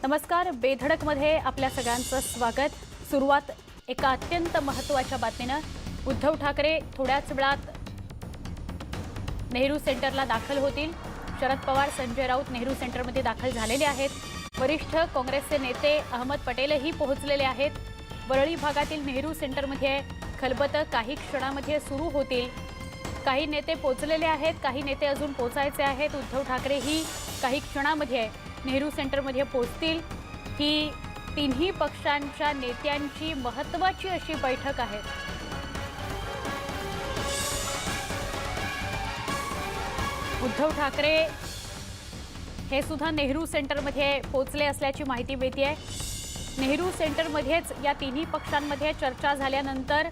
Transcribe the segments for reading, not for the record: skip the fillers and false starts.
नमस्कार, बेधडकमध्ये आपल्या सगळ्यांचं स्वागत। सुरुवात एका अत्यंत महत्त्वाच्या बातमीनं। उद्धव ठाकरे थोड्याच वेळात नेहरू सेंटरला दाखल होतील। शरद पवार, संजय राऊत नेहरू सेंटरमध्ये दाखल झालेले आहेत। वरिष्ठ काँग्रेसचे नेते अहमद पटेलही पोहोचलेले आहेत। वरळी भागातील नेहरू सेंटरमध्ये खलबतं काही क्षणामध्ये सुरू होतील। काही नेते पोहोचलेले आहेत, काही नेते अजून पोहोचायचे आहेत। उद्धव ठाकरेही काही क्षणामध्ये नेहरू सेंटरमध्ये पोहोचतील। ही तिन्ही पक्षांच्या नेत्यांची महत्त्वाची अशी बैठक आहे। उद्धव ठाकरे हे सुद्धा नेहरू सेंटरमध्ये पोहोचले असल्याची माहिती मिळते। नेहरू सेंटरमध्येच या तिन्ही पक्षांमध्ये चर्चा झाल्यानंतर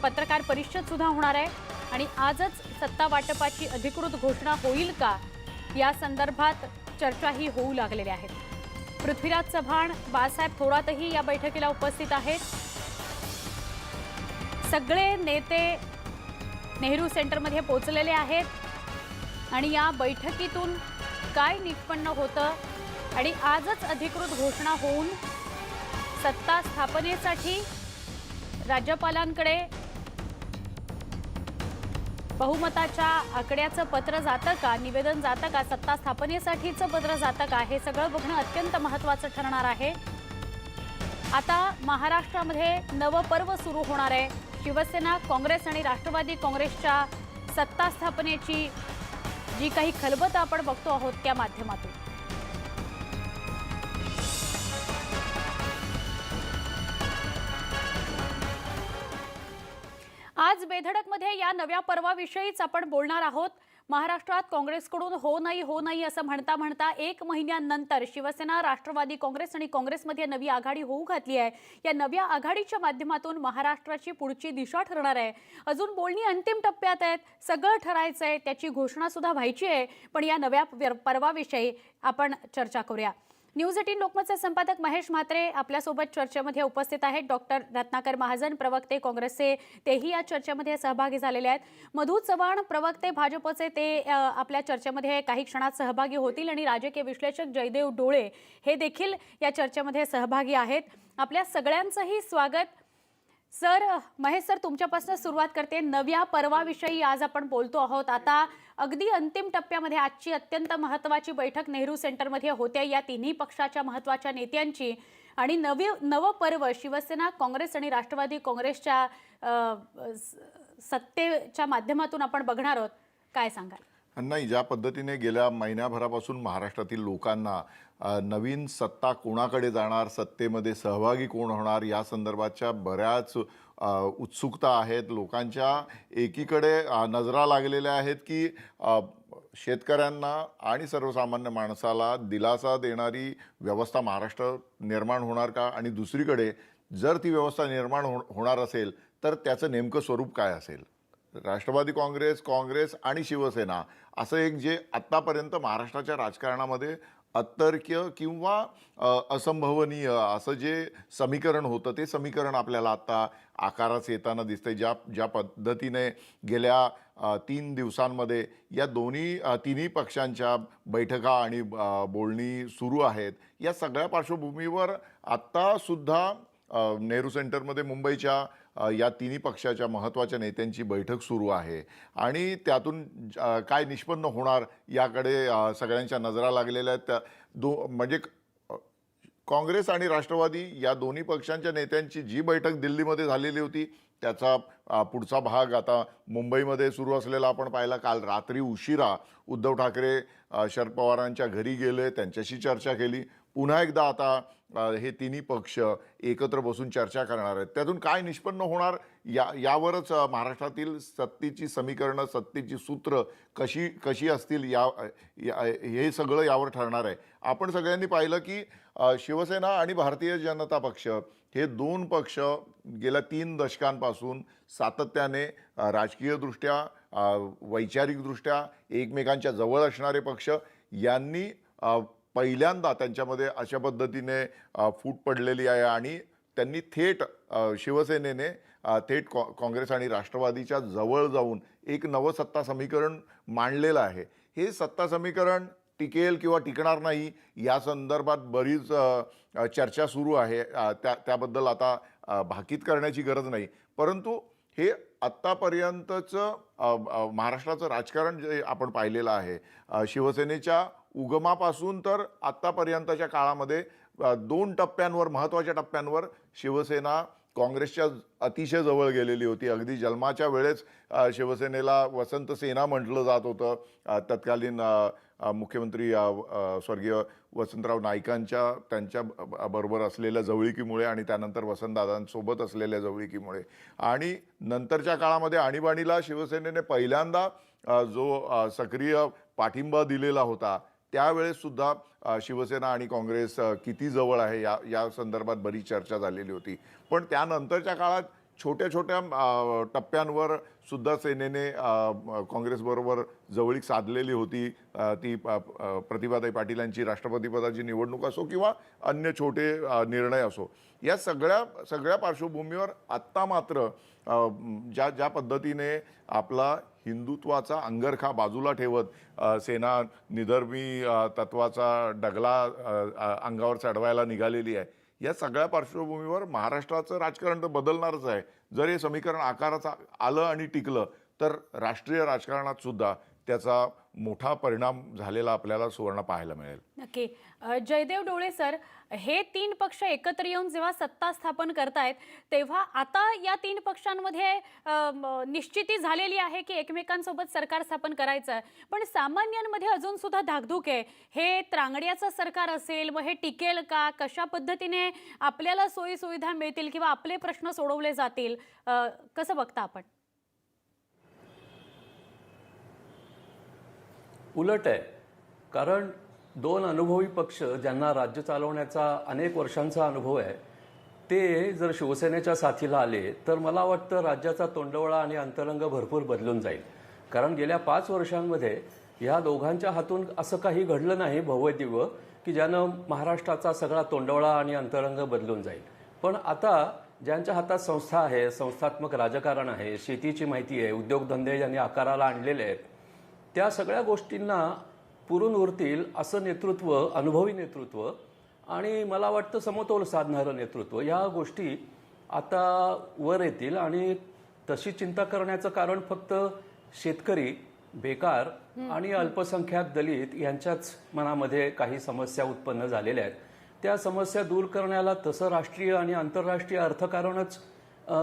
पत्रकार परिषद सुद्धा होणार आहे आणि आजच सत्ता वाटपाची अधिकृत घोषणा होईल का या संदर्भात चर्चाही होऊ लागलेल्या आहेत। पृथ्वीराज चव्हाण, बाळासाहेब थोरातही या बैठकीला उपस्थित आहेत। सगळे नेते नेहरू सेंटरमध्ये पोहोचलेले आहेत आणि या बैठकीतून काय निष्पन्न होतं आणि आजच अधिकृत घोषणा होऊन सत्ता स्थापनेसाठी राज्यपालांकडे बहुमताच्या आकड्याचं पत्र जातं का, निवेदन जातं का, सत्ता स्थापनेसाठीचं पत्र जातं का, हे सगळं बघणं अत्यंत महत्त्वाचं ठरणार आहे। आता महाराष्ट्रामध्ये नवं पर्व सुरू होणार आहे। शिवसेना, काँग्रेस आणि राष्ट्रवादी काँग्रेसच्या सत्ता स्थापनेची जी काही खलबतं आपण बघतो आहोत त्या माध्यमातून आज बेधडकमध्ये या नव्या पर्वाविषयीच आपण बोलणार आहोत। महाराष्ट्रात काँग्रेसकडून हो नाही असं म्हणता म्हणता एक महिन्यानंतर शिवसेना, राष्ट्रवादी काँग्रेस आणि काँग्रेसमध्ये नवी आघाडी होऊ घातली आहे। या नव्या आघाडीच्या माध्यमातून महाराष्ट्राची पुढची दिशा ठरणार आहे। अजून बोलणी अंतिम टप्प्यात आहेत, सगळं ठरायचं आहे, त्याची घोषणा सुद्धा व्हायची आहे। पण या नव्या पर्वाविषयी आपण चर्चा करूया। न्यूज 18 लोकमतचे संपादक महेश म्हात्रे आपल्यासोबत चर्चेमध्ये उपस्थित आहेत। डॉक्टर रत्नाकर महाजन, प्रवक्ते काँग्रेसचे, तेही या चर्चेमध्ये सहभागी झालेले आहेत। मधू चव्हाण, प्रवक्ते भाजपचे, ते आपल्या चर्चेमध्ये काही क्षणात सहभागी होतील आणि राजकीय विश्लेषक जयदेव डोळे हे देखील या चर्चेमध्ये सहभागी आहेत। आपल्या सगळ्यांचंही स्वागत। सर, महेश सर, तुमच्यापासून सुरुवात करते। नव्या पर्वाविषयी आज आपण बोलतो आहोत। आता अगदी अंतिम टप्प्यामध्ये आजची अत्यंत महत्त्वाची बैठक नेहरू सेंटरमध्ये होते या तिन्ही पक्षाच्या महत्त्वाच्या नेत्यांची आणि नवं पर्व शिवसेना, काँग्रेस आणि राष्ट्रवादी काँग्रेसच्या सत्तेच्या माध्यमातून आपण बघणार आहोत। काय सांगाल? नाही, ज्या पद्धतीने गेल्या महिन्याभरापासून महाराष्ट्रातील लोकांना नवीन सत्ता कोणाकडे जाणार, सत्तेमध्ये सहभागी कोण होणार या संदर्भाच्या बऱ्याच उत्सुकता आहेत। लोकांच्या एकीकडे नजरा लागलेल्या आहेत की शेतकऱ्यांना आणि सर्वसामान्य माणसाला दिलासा देणारी व्यवस्था महाराष्ट्र निर्माण होणार का, आणि दुसरीकडे जर ती व्यवस्था निर्माण होणार असेल तर त्याचं नेमकं स्वरूप काय असेल। राष्ट्रवादी काँग्रेस आणि शिवसेना असं एक जे आत्तापर्यंत महाराष्ट्राच्या राजकारणामध्ये अतर्क्य किंवा असंभवनीय असं जे समीकरण होतं ते समीकरण आपल्याला आत्ता आकारास येताना दिसतंय। ज्या पद्धतीने गेल्या 3 दिवसांमध्ये या तिन्ही पक्षांच्या बैठका आणि बोलणी सुरू आहेत, या सगळ्या पार्श्वभूमीवर आत्तासुद्धा नेहरू सेंटरमध्ये मुंबईच्या या तिन्ही पक्षाच्या महत्त्वाच्या नेत्यांची बैठक सुरू आहे आणि त्यातून काय निष्पन्न होणार याकडे सगळ्यांच्या नजरा लागलेल्या आहेत। म्हणजे काँग्रेस आणि राष्ट्रवादी या दोन्ही पक्षांच्या नेत्यांची जी बैठक दिल्लीमध्ये झालेली होती त्याचा पुढचा भाग आता मुंबईमध्ये सुरू असलेला आपण पाहिला। काल रात्री उशिरा उद्धव ठाकरे शरद पवारांच्या घरी गेले, त्यांच्याशी चर्चा केली। पुन्हा एकदा आता हे तिन्ही पक्ष एकत्र बसून चर्चा करणार आहेत। त्यातून काय निष्पन्न होणार यावरच महाराष्ट्रातील सत्तेची समीकरणं, सत्तेची सूत्र कशी असतील हे सगळं यावर ठरणार आहे। आपण सगळ्यांनी पाहिलं की शिवसेना आणि भारतीय जनता पक्ष हे दोन पक्ष गेल्या 3 दशकांपासून सातत्याने राजकीयदृष्ट्या, वैचारिकदृष्ट्या एकमेकांच्या जवळ असणारे पक्ष यांनी पहिल्यांदा त्यांच्यामध्ये अशा पद्धतीने फूट पडलेली आहे आणि त्यांनी थेट शिवसेनेने थेट काँग्रेस आणि राष्ट्रवादीच्या जवळ जाऊन एक नवं सत्ता समीकरण मांडलेलं आहे। हे सत्ता समीकरण टिकेल किंवा टिकणार नाही या संदर्भात बरीच चर्चा सुरू आहे. त्याबद्दल आता भाकीत करण्याची गरज नाही. परंतु हे आत्तापर्यंतचं महाराष्ट्राचं राजकारण जे आपण पाहिलेलं आहे, शिवसेनेच्या उगमापासून तर आत्तापर्यंतच्या काळामध्ये 2 टप्प्यांवर, महत्त्वाच्या टप्प्यांवर शिवसेना काँग्रेसच्या अतिशय जवळ गेलेली होती. अगदी जन्माच्या वेळेस शिवसेनेला वसंत सेना म्हटलं जात होतं. तत्कालीन मुख्यमंत्री स्वर्गीय वसंतराव नाईकांच्या त्यांच्या बरोबर असलेल्या जवळीकीमुळे आणि त्यानंतर वसंतदादांसोबत असलेल्या जवळीकीमुळे, आणि नंतरच्या काळामध्ये आणीबाणीला शिवसेनेने पहिल्यांदा जो सक्रिय पाठिंबा दिलेला होता, त्यावेळेससुद्धा शिवसेना आणि काँग्रेस किती जवळ आहे या संदर्भात बरीच चर्चा झालेली होती. पण त्यानंतरच्या काळात छोट्या छोट्या टप्प्यांवर सुद्धा सेनेने काँग्रेसबरोबर जवळीक साधलेली होती. ती प्रतिभाताई पाटील यांची राष्ट्रपतीपदाची निवडणूक असो किंवा अन्य छोटे निर्णय असो, या सगळ्या पार्श्वभूमीवर आत्ता मात्र ज्या पद्धतीने आपला हिंदुत्वाचा अंगरखा बाजूला ठेवत सेना निधर्मी तत्वाचा डगला अंगावर चढवायला निघालेली आहे, या सगळ्या पार्श्वभूमीवर महाराष्ट्राचं राजकारण तर बदलणारच आहे. जर हे समीकरण आकाराचं आलं आणि टिकलं तर राष्ट्रीय राजकारणात सुद्धा त्याचा मोठा परिणाम झालेला आपल्याला सुवर्ण पाहायला मिळेल. नक्की. जयदेव डोळे सर, हे 3 पक्ष एकत्र येऊन जेव्हा सत्ता स्थापन करतायत तेव्हा आता या 3 पक्षांमध्ये निश्चिती झालेली आहे की एकमेकांसोबत सरकार स्थापन करायचं आहे, पण सामान्यांमध्ये अजून सुद्धा धाकधूक आहे. हे त्रांगड्याचं सरकार असेल, मग हे टिकेल का, कशा पद्धतीने आपल्याला सोयी सुविधा मिळतील किंवा आपले प्रश्न सोडवले जातील, कसं बघता आपण? उलट आहे. कारण 2 अनुभवी पक्ष ज्यांना राज्य चालवण्याचा अनेक वर्षांचा अनुभव आहे, ते जर शिवसेनेच्या साथीला आले तर मला वाटतं राज्याचा तोंडवळा आणि अंतरंग भरपूर बदलून जाईल. कारण गेल्या 5 वर्षांमध्ये ह्या दोघांच्या हातून असं काही घडलं नाही भव्यदिव्य की ज्यानं महाराष्ट्राचा सगळा तोंडवळा आणि अंतरंग बदलून जाईल. पण आता ज्यांच्या हातात संस्था आहे, संस्थात्मक राजकारण आहे, शेतीची माहिती आहे, उद्योगधंदे ज्यांनी आकाराला आणलेले आहेत, त्या सगळ्या गोष्टींना पुरून उरतील असं नेतृत्व, अनुभवी नेतृत्व आणि मला वाटतं समतोल साधणारं नेतृत्व, या गोष्टी आता वर येतील. आणि तशी चिंता करण्याचं कारण फक्त शेतकरी, बेकार आणि अल्पसंख्याक दलित यांच्याच मनामध्ये काही समस्या उत्पन्न झालेल्या आहेत. त्या समस्या दूर करण्याला तसं राष्ट्रीय आणि आंतरराष्ट्रीय अर्थकारणच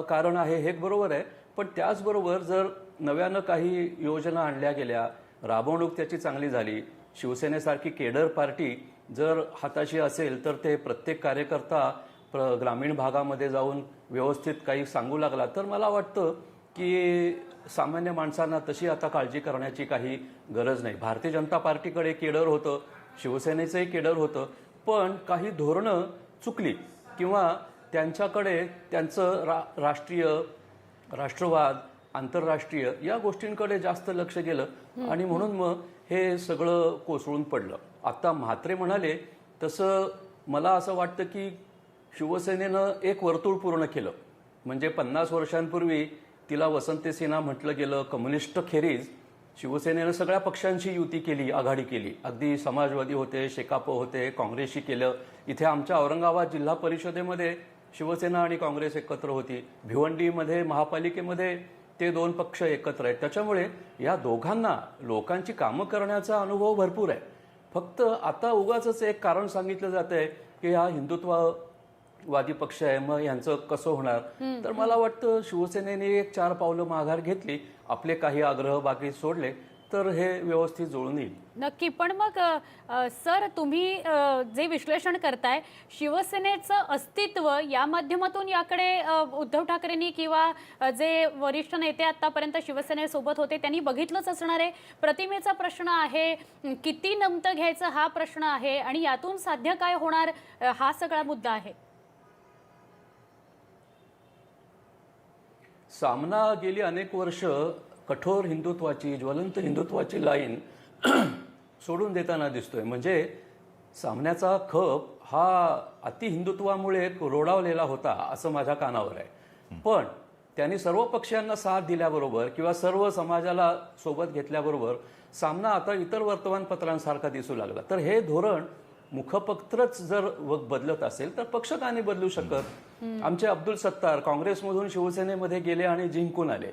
कारण आहे, हे बरोबर आहे. पण त्याचबरोबर जर नव्यानं काही योजना आणल्या गेल्या, राबवणूक त्याची चांगली झाली, शिवसेनेसारखी केडर पार्टी जर हाताशी असेल तर ते प्रत्येक कार्यकर्ता ग्रामीण भागामध्ये जाऊन व्यवस्थित काही सांगू लागला तर मला वाटतं की सामान्य माणसांना तशी आता काळजी करण्याची काही गरज नाही. भारतीय जनता पार्टीकडे केडर होतं, शिवसेनेचंही केडर होतं, पण काही धोरणं चुकली किंवा त्यांच्याकडे त्यांचं राष्ट्रीय, राष्ट्रवाद, आंतरराष्ट्रीय या गोष्टींकडे जास्त लक्ष गेलं आणि म्हणून मग हे सगळं कोसळून पडलं. आता म्हात्रे म्हणाले तसं मला असं वाटतं की शिवसेनेनं एक वर्तुळ पूर्ण केलं. म्हणजे 50 वर्षांपूर्वी तिला वसंत सेना म्हटलं गेलं, कम्युनिस्ट खेरीज शिवसेनेनं सगळ्या पक्षांची युती केली, आघाडी केली. अगदी समाजवादी होते, शेकाप होते, काँग्रेसशी केलं. इथे आमच्या औरंगाबाद जिल्हा परिषदेमध्ये शिवसेना आणि काँग्रेस एकत्र होती. भिवंडीमध्ये महापालिकेमध्ये ते 2 पक्ष एकत्र आहेत. त्याच्यामुळे या दोघांना लोकांची कामं करण्याचा अनुभव भरपूर आहे. फक्त आता उगाचच एक कारण सांगितलं जात आहे की हा हिंदुत्ववादी पक्ष आहे, मग यांचं कसं होणार. तर मला वाटतं शिवसेनेने एक 4 पावलं माघार घेतली, आपले काही आग्रह बाकी सोडले तर हे व्यवस्थित जुळून येईल. नक्की. पण मग सर, तुम्ही जे विश्लेषण करताय, शिवसेनेचं अस्तित्व या माध्यमातून याकडे उद्धव ठाकरेंनी किंवा जे वरिष्ठ नेते आतापर्यंत शिवसेनेसोबत होते त्यांनी बघितलंच असणार आहे. प्रतिमेचा प्रश्न आहे, किती नमतं घ्यायचं हा प्रश्न आहे आणि यातून साध्य काय होणार हा सगळा मुद्दा आहे. सामना गेली अनेक वर्ष कठोर हिंदुत्वाची, ज्वलंत हिंदुत्वाची लाईन सोडून देताना दिसतोय. म्हणजे सामन्याचा खप हा अति हिंदुत्वामुळे रोडावलेला होता असं माझ्या कानावर आहे. पण त्यांनी सर्व पक्षांना साथ दिल्याबरोबर किंवा सर्व समाजाला सोबत घेतल्याबरोबर सामना आता इतर वर्तमानपत्रांसारखा दिसू लागला. तर हे धोरण मुखपत्रच जर बदलत असेल तर पक्ष का नाही बदलू शकत? आमचे अब्दुल सत्तार काँग्रेसमधून शिवसेनेमध्ये गेले आणि जिंकून आले.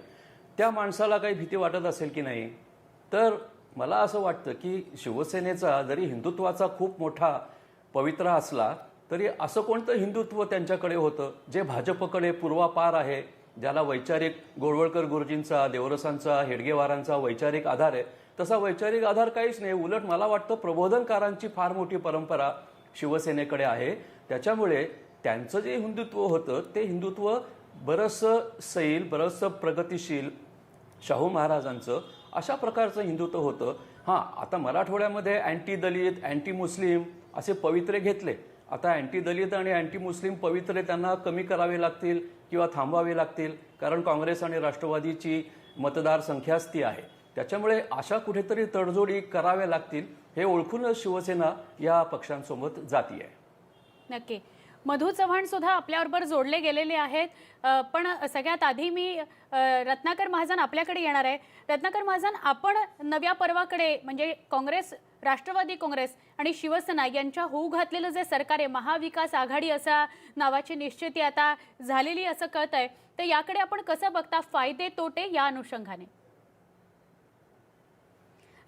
त्या माणसाला काही भीती वाटत असेल की नाही? तर मला असं वाटतं की शिवसेनेचा जरी हिंदुत्वाचा खूप मोठा पवित्रा असला तरी असं कोणतं हिंदुत्व त्यांच्याकडे होतं जे भाजपकडे पूर्वापार आहे, ज्याला वैचारिक गोळवळकर गुरुजींचा, देवरसांचा, हेडगेवारांचा वैचारिक आधार आहे. तसा वैचारिक आधार काहीच नाही. उलट मला वाटतं प्रबोधनकारांची फार मोठी परंपरा शिवसेनेकडे आहे. त्याच्यामुळे त्यांचं जे हिंदुत्व होतं ते हिंदुत्व बरंचसं सैल, बरंचसं प्रगतिशील, शाहू महाराजांचं अशा प्रकारचं हिंदुत्व होतं. हां, आता मराठवाड्यामध्ये अँटी दलित, अँटी मुस्लिम असे पवित्रे घेतले. आता अँटी दलित आणि अँटी मुस्लिम पवित्रे त्यांना कमी करावे लागतील किंवा थांबवावे लागतील, कारण काँग्रेस आणि राष्ट्रवादीची मतदार संख्याच ती आहे. त्याच्यामुळे अशा कुठेतरी तडजोडी कराव्या लागतील हे ओळखूनच शिवसेना या पक्षांसोबत जाती आहे. नक्की. मधू चव्हाण सुद्धा आपल्याबरोबर जोडले गेलेले आहेत. पण सगळ्यात आधी मी रत्नाकर महाजन आपल्याकडे येणार आहे. रत्नाकर महाजन, आपण नव्या पर्वाकडे म्हणजे काँग्रेस, राष्ट्रवादी काँग्रेस आणि शिवसेना यांच्या होऊ घातलेलं जे सरकार आहे, महाविकास आघाडी असा नावाची निश्चिती आता झालेली असं कळत आहे, तर याकडे आपण कसं बघता, फायदे तोटे या अनुषंगाने?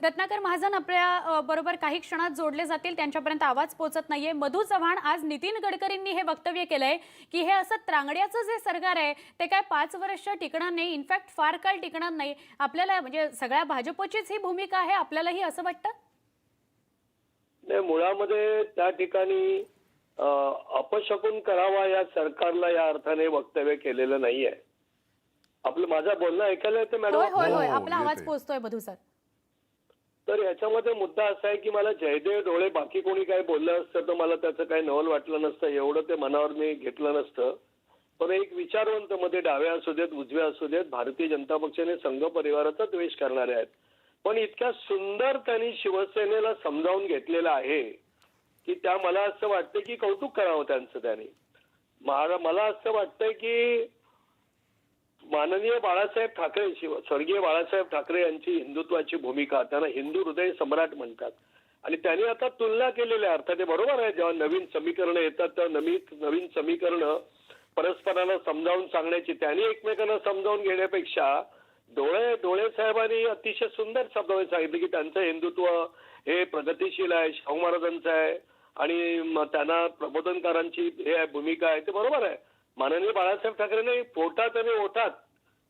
रत्नाकर महाजन आपल्या बरोबर काही क्षणात जोडले जातील, त्यांच्यापर्यंत आवाज पोहोचत नाहीये. मधू चव्हाण, आज नितीन गडकरींनी हे वक्तव्य केलंय की हे असं त्रांगड्याचं जे सरकार आहे ते काय 5 वर्ष टिकणार नाही, इनफॅक्ट फार काळ टिकणार नाही. आपल्याला म्हणजे सगळ्या भाजपचीच ही भूमिका आहे, आपल्यालाही असं वाटतं? नाही, मुळामध्ये त्या ठिकाणी अपशकुन करावा या सरकारला या अर्थाने वक्तव्य केलेलं नाहीये. माझं बोलणं ऐकायला येतं मॅडम? होय होय होय, हो, आपला आवाज येतोय. पोहोचतोय मधू सर. तर याच्यामध्ये मुद्दा असा आहे की मला जयदेव डोळे बाकी कोणी काही बोललं असतं तर मला त्याचं काही नवल वाटलं नसतं, एवढं ते मनावर मी घेतलं नसतं. पण एक विचारवंत मध्ये डाव्या असू देत, उजव्या असू देत, भारतीय जनता पक्षाने संघ परिवाराचा द्वेष करणारे आहेत. पण इतक्या सुंदर त्यांनी शिवसेनेला समजावून घेतलेलं आहे की त्या मला असं वाटतं की कौतुक करावं त्यांचं त्यांनी. मला असं वाटतंय की माननीय बाळासाहेब ठाकरे, स्वर्गीय बाळासाहेब ठाकरे यांची हिंदुत्वाची भूमिका, त्यांना हिंदू हृदय सम्राट म्हणतात, आणि त्यांनी आता तुलना केलेल्या अर्थात बरोबर आहे. जेव्हा नवीन समीकरणं येतात तेव्हा नवीन समीकरणं परस्परांना समजावून सांगण्याची, त्यांनी एकमेकांना समजावून घेण्यापेक्षा डोळे साहेबांनी अतिशय सुंदर शब्दाने सांगितलं की त्यांचं हिंदुत्व हे प्रगतिशील आहे, शाहू महाराजांचं आहे, आणि त्यांना प्रबोधनकारांची हे भूमिका आहे. ते बरोबर आहे. माननीय बाळासाहेब ठाकरेंनी पोटात आणि ओठात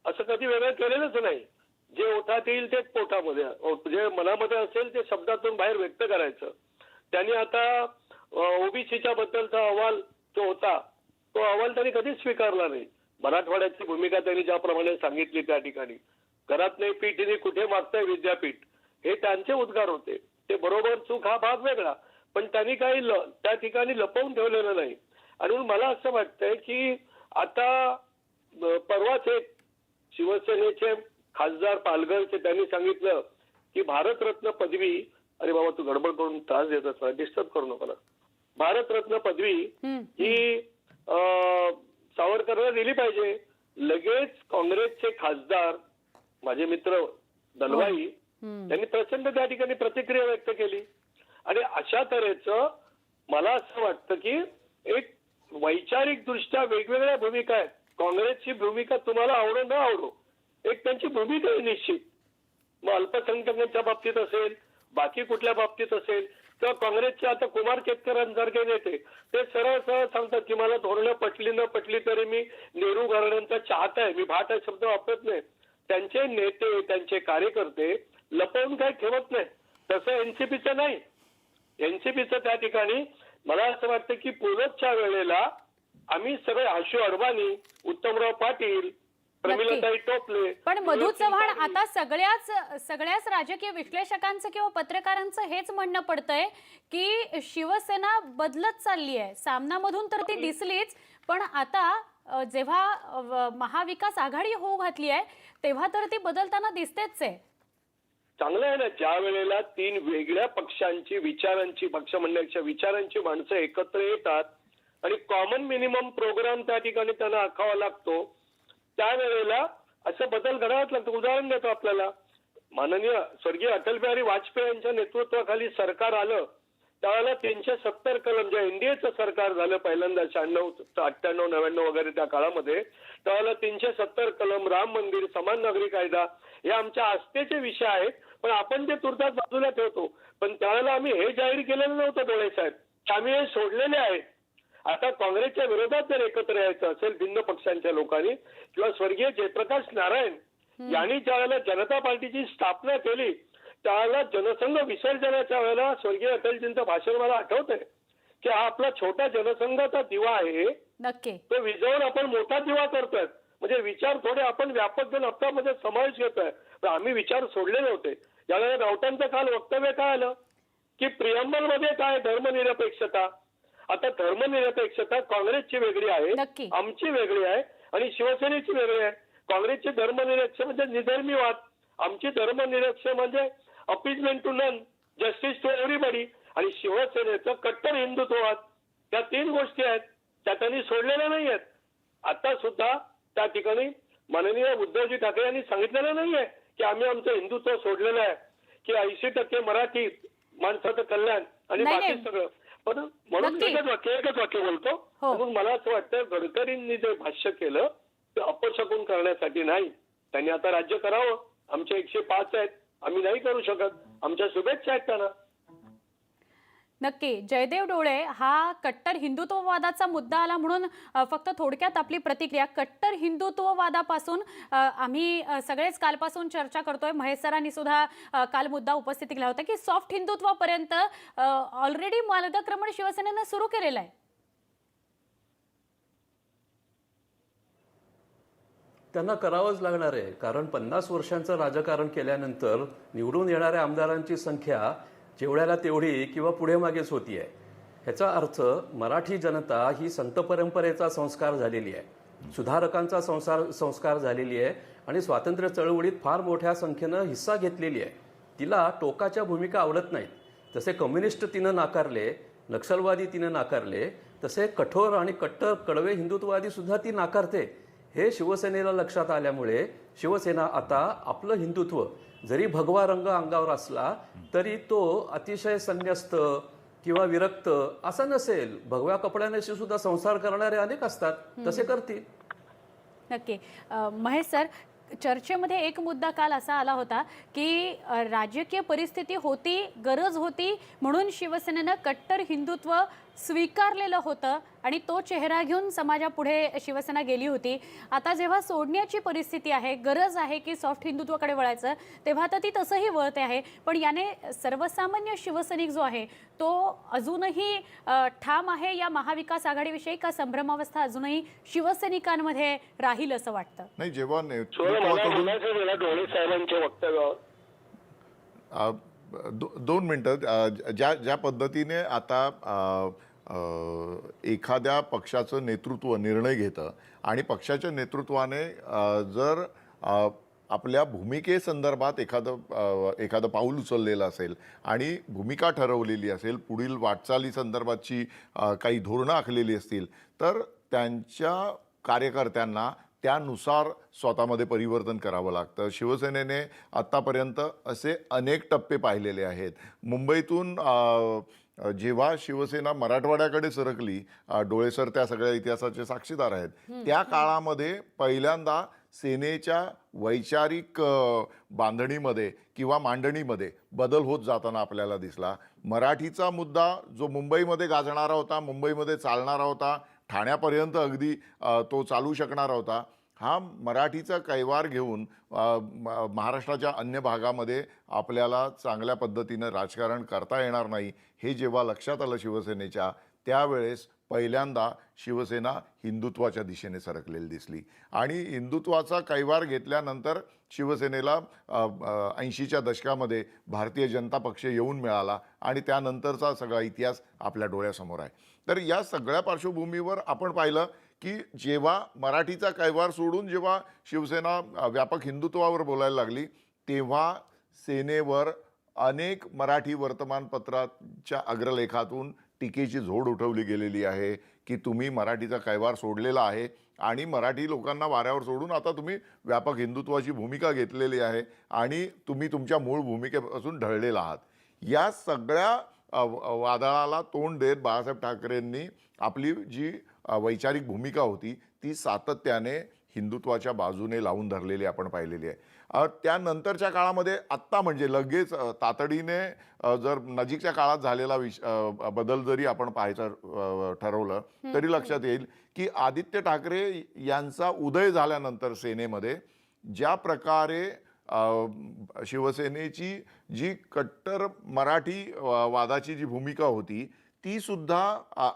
असं कधी वेगळं केलेलंच नाही. जे ओठात येईल तेच पोटामध्ये, जे मनामध्ये असेल ते शब्दातून बाहेर व्यक्त करायचं. त्यांनी आता ओबीसीच्या बद्दलचा अहवाल जो होता तो अहवाल त्यांनी कधीच स्वीकारला नाही. मराठवाड्याची भूमिका त्यांनी ज्याप्रमाणे सांगितली त्या ठिकाणी, घरात नाही पीठ आणि कुठे मागताय विद्यापीठ, हे त्यांचे उद्गार होते. ते बरोबर चूक हा भाग वेगळा, पण त्यांनी काही त्या ठिकाणी लपवून ठेवलेलं नाही. आणि मला असं वाटतंय की आता परवाच एक शिवसेनेचे खासदार पालघरचे त्यांनी सांगितलं की भारतरत्न पदवी, अरे बाबा तू गडबड करून त्रास देत असणार, डिस्टर्ब करू नका, भारतरत्न पदवी ही सावरकरला दिली पाहिजे. लगेच काँग्रेसचे खासदार माझे मित्र दलवाई त्यांनी प्रचंड त्या ठिकाणी प्रतिक्रिया व्यक्त केली. आणि अशा तऱ्हेचं मला असं वाटतं की एक वैचारिक दृष्ट्या वेगवेगळ्या भूमिका आहेत. काँग्रेसची भूमिका तुम्हाला आवडो न आवडो, एक त्यांची भूमिका आहे निश्चित. मग अल्पसंख्याकांच्या बाबतीत असेल, बाकी कुठल्या बाबतीत असेल, किंवा काँग्रेसचे आता कुमार केतकरांसारखे नेते ते सरळ सरळ सांगतात की मला धोरणं पटली न पटली तरी मी नेहरू घराण्यांचा चाहता आहे. मी भाट हा शब्द वापरत नाही. त्यांचे नेते, त्यांचे कार्यकर्ते लपवून काही ठेवत नाही. तसं एनसीपीचं नाही. एनसीपीचं त्या ठिकाणी मला असं वाटतं की पूर्वच्या वेळेला आम्ही सगळे आशू अडवाणी, उत्तमराव पाटील, प्रमिलाताई टोपले. पण मधू चव्हाण, आता सगळ्याच राजकीय विश्लेषकांचं किंवा पत्रकारांचं हेच म्हणणं पडतंय की शिवसेना बदलत चालली आहे. सामनामधून तर ती दिसलीच, पण आता जेव्हा महाविकास आघाडी होऊ घातली आहे तेव्हा तर ती बदलताना दिसतेच आहे. चांगलं आहे ना, ज्या वेळेला 3 वेगळ्या पक्षांची विचारांची, पक्ष म्हणण्याच्या विचारांची माणसं एकत्र येतात आणि कॉमन मिनिमम प्रोग्राम त्या ठिकाणी त्यांना आखावा लागतो, त्यावेळेला असं बदल घडावाच लागतं. उदाहरण देतो आपल्याला, माननीय स्वर्गीय अटल बिहारी वाजपेयी यांच्या नेतृत्वाखाली सरकार आलं त्यावेळेला 370 कलम, जे एनडीएचं सरकार झालं पहिल्यांदा 96, 98, 99 वगैरे त्या काळामध्ये, त्यावेळेला 370 कलम, राम मंदिर, समान नागरी कायदा हे आमच्या आस्थेचे विषय आहेत. पण आपण ते तुर्तास बाजूला ठेवतो. पण त्यावेळेला आम्ही हे जाहीर केलेलं नव्हतं डोळे साहेब, की आम्ही हे सोडलेले आहेत. आता काँग्रेसच्या विरोधात जर एकत्र यायचं असेल भिन्न पक्षांच्या लोकांनी, किंवा स्वर्गीय जयप्रकाश नारायण यांनी ज्यावेळेला जनता पार्टीची स्थापना केली त्यावेळेला जनसंघ विसर्जनाच्या वेळेला स्वर्गीय अटलजींचं भाषण मला आठवतंय की हा आपला छोटा जनसंघाचा दिवा आहे, नक्की. तो विझवून आपण मोठा दिवा करतोय. म्हणजे विचार थोडे आपण व्यापक घेऊन आपल्यामध्ये समावेश घेतोय. पण आम्ही विचार सोडले नव्हते. ज्यावेळेला राऊतांचं काल वक्तव्य काय आलं की प्रियंबल मध्ये काय धर्मनिरपेक्षता. आता धर्मनिरपेक्षता काँग्रेसची वेगळी आहे, नक्की. आमची वेगळी आहे आणि शिवसेनेची वेगळी आहे. काँग्रेसची धर्मनिरपेक्ष म्हणजे निधर्मीवाद, आमची धर्मनिरपेक्ष म्हणजे appeasement to none, justice to everybody, आणि शिवसेनेचं कट्टर हिंदुत्ववाद. त्या 3 गोष्टी आहेत त्या त्यांनी सोडलेल्या नाही आहेत. आता सुद्धा त्या ठिकाणी माननीय उद्धवजी ठाकरे यांनी सांगितलेलं नाहीये की आम्ही आमचं हिंदुत्व सोडलेलं आहे, की 80% मराठी माणसाचं कल्याण आणि नाही, बाकी नाही. सगळं. पण म्हणून नक्की. एकच वाक्य बोलतो. हो. म्हणून मला असं वाटतं गडकरींनी जे भाष्य केलं ते अपशकुन करण्यासाठी नाही. त्यांनी आता राज्य करावं. आमचे 105 आहेत, आम्ही नाही करू शकत. आमच्या शुभेच्छा आहेत त्यांना. नक्की. जयदेव डोळे, हा कट्टर हिंदुत्ववादाचा मुद्दा आला म्हणून फक्त थोडक्यात आपली प्रतिक्रिया. कट्टर हिंदुत्ववादापासून आम्ही सगळेच कालपासून चर्चा करतोय. महेश सरांनी सुद्धा काल मुद्दा उपस्थित केला होता की सॉफ्ट हिंदुत्वापर्यंत ऑलरेडी मार्गक्रमण शिवसेनेनं सुरू केलेलं आहे. त्यांना करावंच लागणार आहे. कारण 50 वर्षांचं राजकारण केल्यानंतर निवडून येणाऱ्या आमदारांची संख्या जेवढ्याला तेवढी किंवा पुढे मागेच होती आहे. ह्याचा अर्थ मराठी जनता ही संत परंपरेचा संस्कार झालेली आहे, सुधारकांचा संस्कार झालेली आहे आणि स्वातंत्र्य चळवळीत फार मोठ्या संख्येनं हिस्सा घेतलेली आहे. तिला टोकाच्या भूमिका आवडत नाहीत. जसे कम्युनिस्ट तिनं नाकारले, नक्षलवादी तिनं नाकारले, तसे कठोर आणि कट्टर कडवे हिंदुत्ववादी सुद्धा ती नाकारते. हे शिवसेनेला लक्षात आल्यामुळे शिवसेना आता आपलं हिंदुत्व जरी भगवा रंग अंगावर असला तरी तो अतिशय संन्यस्त किंवा विरक्त असा नसेल. भगव्या कपड्यानेशी सुद्धा संसार करणारे अनेक असतात, तसे करतील. नक्की. महेश सर, चर्चेमध्ये एक मुद्दा काल असा आला होता की राजकीय परिस्थिती होती, गरज होती म्हणून शिवसेनेनं कट्टर हिंदुत्व स्वीकारलेलं होतं आणि तो चेहरा घेऊन समाजापुढे शिवसेना गेली होती. आता जेव्हा सोडण्याची परिस्थिती आहे, गरज आहे की सॉफ्ट हिंदुत्वाकडे वळायचं, तेव्हा तर ती तसंही वळते आहे. पण याने सर्वसामान्य शिवसैनिक जो आहे तो अजूनही ठाम आहे या महाविकास आघाडीविषयी, का संभ्रमावस्था अजूनही शिवसैनिकांमध्ये राहील असं वाटतं? नाही, जेव्हा मला नेतृत्वाकडून म्हणायचं मला डोळे साहेबांच्या वक्तव्यावर 2 मिनिटं, ज्या पद्धतीने आता एखाद्या पक्षाचं नेतृत्व निर्णय घेतं आणि पक्षाच्या नेतृत्वाने जर आपल्या भूमिकेसंदर्भात एखादं पाऊल उचललेलं असेल आणि भूमिका ठरवलेली असेल, पुढील वाटचाली संदर्भातची काही धोरणं आखलेली असतील, तर त्यांच्या कार्यकर्त्यांना त्यानुसार स्वतःमध्ये परिवर्तन करावं लागतं. शिवसेनेने आत्तापर्यंत असे अनेक टप्पे पाहिलेले आहेत. मुंबईतून जेव्हा शिवसेना मराठवाड्याकडे सरकली, डोळेसर त्या सगळ्या इतिहासाचे साक्षीदार आहेत, त्या काळामध्ये पहिल्यांदा सेनेच्या वैचारिक बांधणीमध्ये किंवा मांडणीमध्ये बदल होत जाताना आपल्याला दिसला. मराठीचा मुद्दा जो मुंबईमध्ये गाजणारा होता, मुंबईमध्ये चालणारा होता, ठाण्यापर्यंत अगदी तो चालू शकणारा होता, हा मराठीचा कैवार घेऊन महाराष्ट्राच्या अन्य भागामध्ये आपल्याला चांगल्या पद्धतीनं राजकारण करता येणार नाही हे जेव्हा लक्षात आलं शिवसेनेच्या, त्यावेळेस पहिल्यांदा शिवसेना हिंदुत्वाच्या दिशेने सरकलेली दिसली. आणि हिंदुत्वाचा कैवार घेतल्यानंतर शिवसेनेला 80च्या दशकामध्ये भारतीय जनता पक्ष येऊन मिळाला आणि त्यानंतरचा सगळा इतिहास आपल्या डोळ्यासमोर आहे. तर या सगळ्या पार्श्वभूमीवर आपण पाहिलं की जेव्हा मराठीचा कैवार सोडून जेव्हा शिवसेना व्यापक हिंदुत्वावर बोलायला लागली, तेव्हा सेनेवर अनेक मराठी वर्तमानपत्राच्या अग्रलेखातून टीकेची झोड उठवली गेलेली आहे की तुम्ही मराठीचा कैवार सोडलेला आहे आणि मराठी लोकांना वाऱ्यावर सोडून आता तुम्ही व्यापक हिंदुत्वाची भूमिका घेतलेली आहे आणि तुम्ही तुमच्या मूळ भूमिकेपासून ढळलेला आहात. या सगळ्या वादळाला तोंड देत बाळासाहेब ठाकरेंनी आपली जी वैचारिक भूमिका होती ती सातत्याने हिंदुत्वाच्या बाजूने लावून धरलेली आपण पाहिलेली आहे. त्यानंतरच्या काळामध्ये आत्ता म्हणजे लगेच तातडीने जर नजीकच्या काळात झालेला बदल जरी आपण पाहायचं ठरवलं तरी लक्षात येईल की आदित्य ठाकरे यांचा उदय झाल्यानंतर सेनेमध्ये ज्या प्रकारे शिवसेनेची जी कट्टर मराठी वादाची जी भूमिका होती ती सुद्धा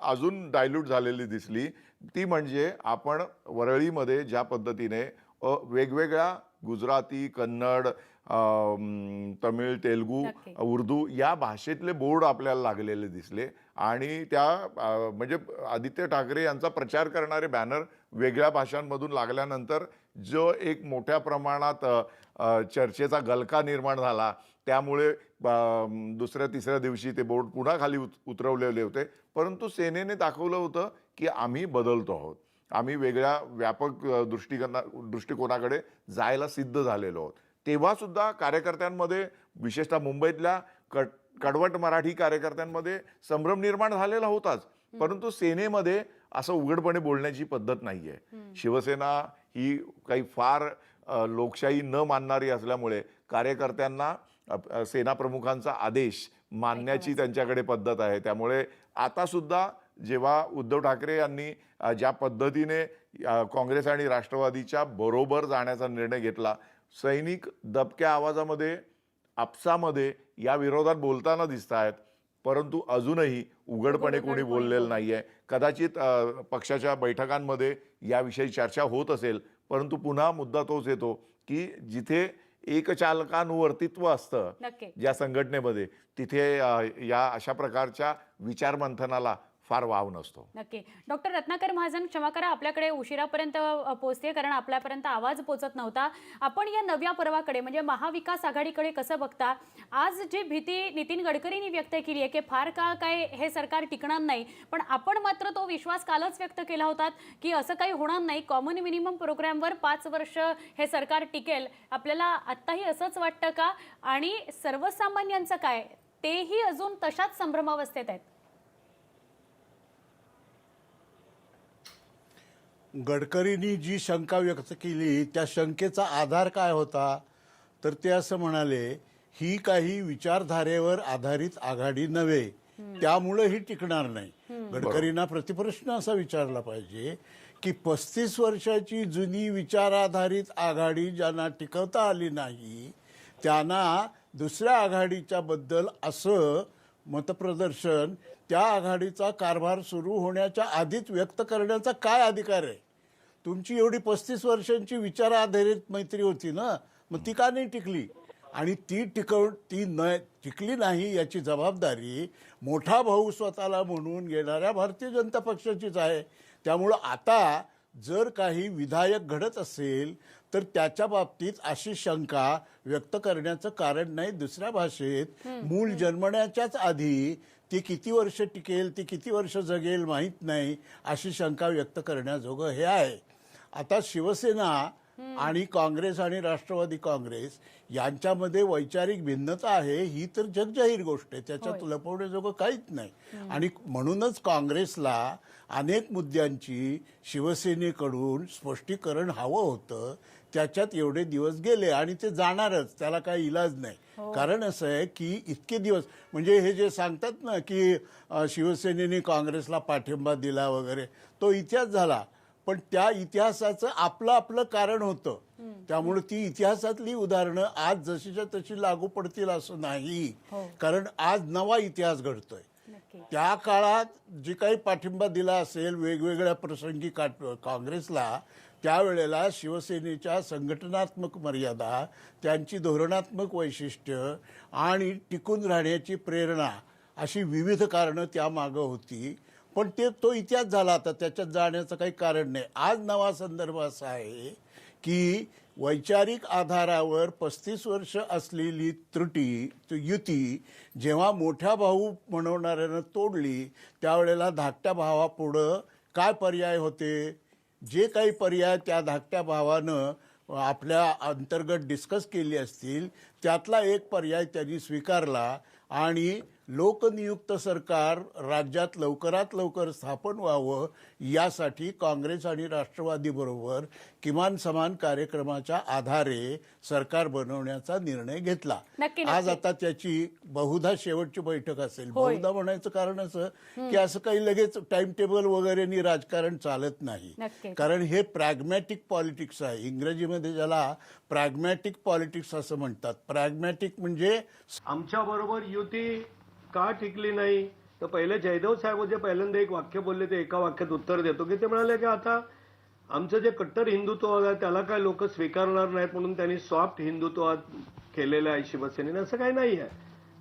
अजून डायल्यूट झालेली दिसली. ती म्हणजे आपण वरळीमध्ये ज्या पद्धतीने वेगवेगळ्या गुजराती, कन्नड, तमिळ, तेलुगू, उर्दू या भाषेतले बोर्ड आपल्याला लागलेले दिसले आणि त्या म्हणजे आदित्य ठाकरे यांचा प्रचार करणारे बॅनर वेगळ्या भाषांमधून लागल्यानंतर जो एक मोठ्या प्रमाणात चर्चेचा गलका निर्माण झाला. त्यामुळे दुसऱ्या तिसऱ्या दिवशी ते बोर्ड पुन्हा खाली उतरवलेले होते. परंतु सेनेने दाखवलं होतं की आम्ही बदलतो आहोत, आम्ही वेगळ्या व्यापक दृष्टिकोनाकडे जायला सिद्ध झालेलो आहोत. तेव्हा सुद्धा कार्यकर्त्यांमध्ये विशेषतः मुंबईतल्या कडवट मराठी कार्यकर्त्यांमध्ये संभ्रम निर्माण झालेला होताच. परंतु सेनेमध्ये असं उघडपणे बोलण्याची पद्धत नाही आहे. शिवसेना ही काही फार लोकशाही न मानणारी असल्यामुळे कार्यकर्त्यांना सेना प्रमुखांचा आदेश मानण्याची त्यांच्याकडे पद्धत आहे. त्यामुळे आता सुद्धा जेव्हा उद्धव ठाकरे यांनी ज्या पद्धतीने काँग्रेस आणि राष्ट्रवादीच्या बरोबर जाण्याचा निर्णय घेतला, सैनिक दबक्या आवाजामध्ये आपसामध्ये या विरोधात बोलताना दिसत आहेत, परंतु अजूनही उघडपणे कोणी बोललेलं नाही आहे. कदाचित पक्षाच्या बैठकांमध्ये याविषयी चर्चा होत असेल, परंतु पुन्हा मुद्दा तोच येतो की जिथे एकचालकानुवर्तित्व असतं ज्या संघटनेमध्ये, तिथे या अशा प्रकारच्या विचारमंथनाला फार वाव नसतो. नक्की. डॉक्टर रत्नाकर महाजन, क्षमा करा आपल्याकडे उशिरापर्यंत पोहोचते कारण आपल्यापर्यंत आवाज पोहोचत नव्हता. आपण या नव्या पर्वाकडे म्हणजे महाविकास आघाडीकडे कसं बघता? आज जी भीती नितीन गडकरींनी व्यक्त केली आहे की फार काळ काय हे सरकार टिकणार नाही, पण आपण मात्र तो विश्वास कालच व्यक्त केला होता की असं काही होणार नाही, कॉमन मिनिमम प्रोग्रामवर 5 वर्ष हे सरकार टिकेल. आपल्याला आत्ताही असंच वाटतं का? आणि सर्वसामान्यांचं काय, तेही अजून तशाच संभ्रमावस्थेत आहेत? गडकरींनी जी शंका व्यक्त केली त्या शंकेचा आधार काय होता, तर ते असं म्हणाले ही काही विचारधारेवर आधारित आघाडी नव्हे, त्यामुळे ही टिकणार नाही. गडकरींना प्रतिप्रश्न असा विचारला पाहिजे की 35 वर्षाची जुनी विचाराधारित आघाडी ज्यांना टिकवता आली नाही त्यांना दुसऱ्या आघाडीच्या बद्दल असं मतप्रदर्शन त्या आघाडीचा कारभार सुरू होण्याच्या आधीच व्यक्त करण्याचा काय अधिकार आहे? तुमची एवढी 35 वर्षांची विचाराधारित मैत्री होती ना, मग ती का नाही टिकली? आणि ती टिकली नाही याची जबाबदारी मोठा भाऊ स्वतःला म्हणून घेणाऱ्या भारतीय जनता पक्षाचीच आहे. त्यामुळं आता जर काही विधायक घडत असेल तर त्याच्या बाबतीत अशी शंका व्यक्त करण्याचं कारण नाही. दुसऱ्या भाषेत मूल जन्मण्याच्याच आधी ती किती वर्ष टिकेल, ती किती वर्ष जगेल माहीत नाही, अशी शंका व्यक्त करण्याजोगं हे आहे. आता शिवसेना आणि काँग्रेस आणि राष्ट्रवादी काँग्रेस यांच्यामध्ये वैचारिक भिन्नता आहे ही तर जगजाहीर गोष्ट आहे, त्याच्यात लपवण्याजोगं काहीच नाही. आणि म्हणूनच काँग्रेसला अनेक मुद्द्यांची शिवसेनेकडून स्पष्टीकरण हवं होतं. त्याच्यात एवढे दिवस गेले आणि ते जाणारच, त्याला काही इलाज नाही. कारण असं आहे की इतके दिवस म्हणजे हे जे सांगतात ना की शिवसेनेने काँग्रेसला पाठिंबा दिला वगैरे, तो इतिहास झाला. पण त्या इतिहासाचं आपलं आपलं कारण होतं. त्यामुळे ती इतिहासातली उदाहरणं आज जशीच्या तशी लागू पडतील असं नाही, कारण आज नवा इतिहास घडतोय. त्या काळात जी काही पाठिंबा दिला असेल वेगवेगळ्या प्रसंगी काँग्रेसला, त्यावेळेला शिवसेनेच्या संघटनात्मक मर्यादा, त्यांची धोरणात्मक वैशिष्ट्य आणि टिकून राहण्याची प्रेरणा अशी विविध कारणं त्यामागं होती. पण तो इतिहास झाला, आता त्याच्यात जाण्याचं काही कारण नाही. आज नवा संदर्भ असा आहे की वैचारिक आधारावर 35 वर्ष असलेली युती जेव्हा मोठ्या भाऊ म्हणवणाऱ्यानं तोडली, त्यावेळेला धाकट्या भावापुढं काय पर्याय होते? जे काही पर्याय त्या धाकट्या भावानं आपल्या अंतर्गत डिस्कस केली असतील, त्यातला एक पर्याय त्यांनी स्वीकारला आणि लोकनियुक्त सरकार राज्यात लवकरात लवकर स्थापन व्हावं यासाठी काँग्रेस आणि राष्ट्रवादीबरोबर किमान समान कार्यक्रमाच्या आधारे सरकार बनवण्याचा निर्णय घेतला. नक्की. आज आता त्याची बहुधा शेवटची बैठक असेल. होय. बहुधा म्हणायचं कारण असं की असं काही लगेच टाइम टेबल वगैरेनी राजकारण चालत नाही. नक्की. कारण हे प्रॅग्मॅटिक पॉलिटिक्स आहे. इंग्रजीमध्ये ज्याला प्रॅग्मॅटिक पॉलिटिक्स असं म्हणतात. प्रॅग्मॅटिक म्हणजे आमच्या बरोबर युती का टिकली नाही, तर पहिले जयदेव साहेब जे पहिल्यांदा एक वाक्य बोलले ते एका वाक्यात उत्तर देतो की ते म्हणाले की आता आमचं जे कट्टर हिंदुत्व आहे त्याला काय लोक स्वीकारणार नाहीत म्हणून त्यांनी सॉफ्ट हिंदुत्व केलेलं आहे शिवसेनेने. असं काही नाही आहे.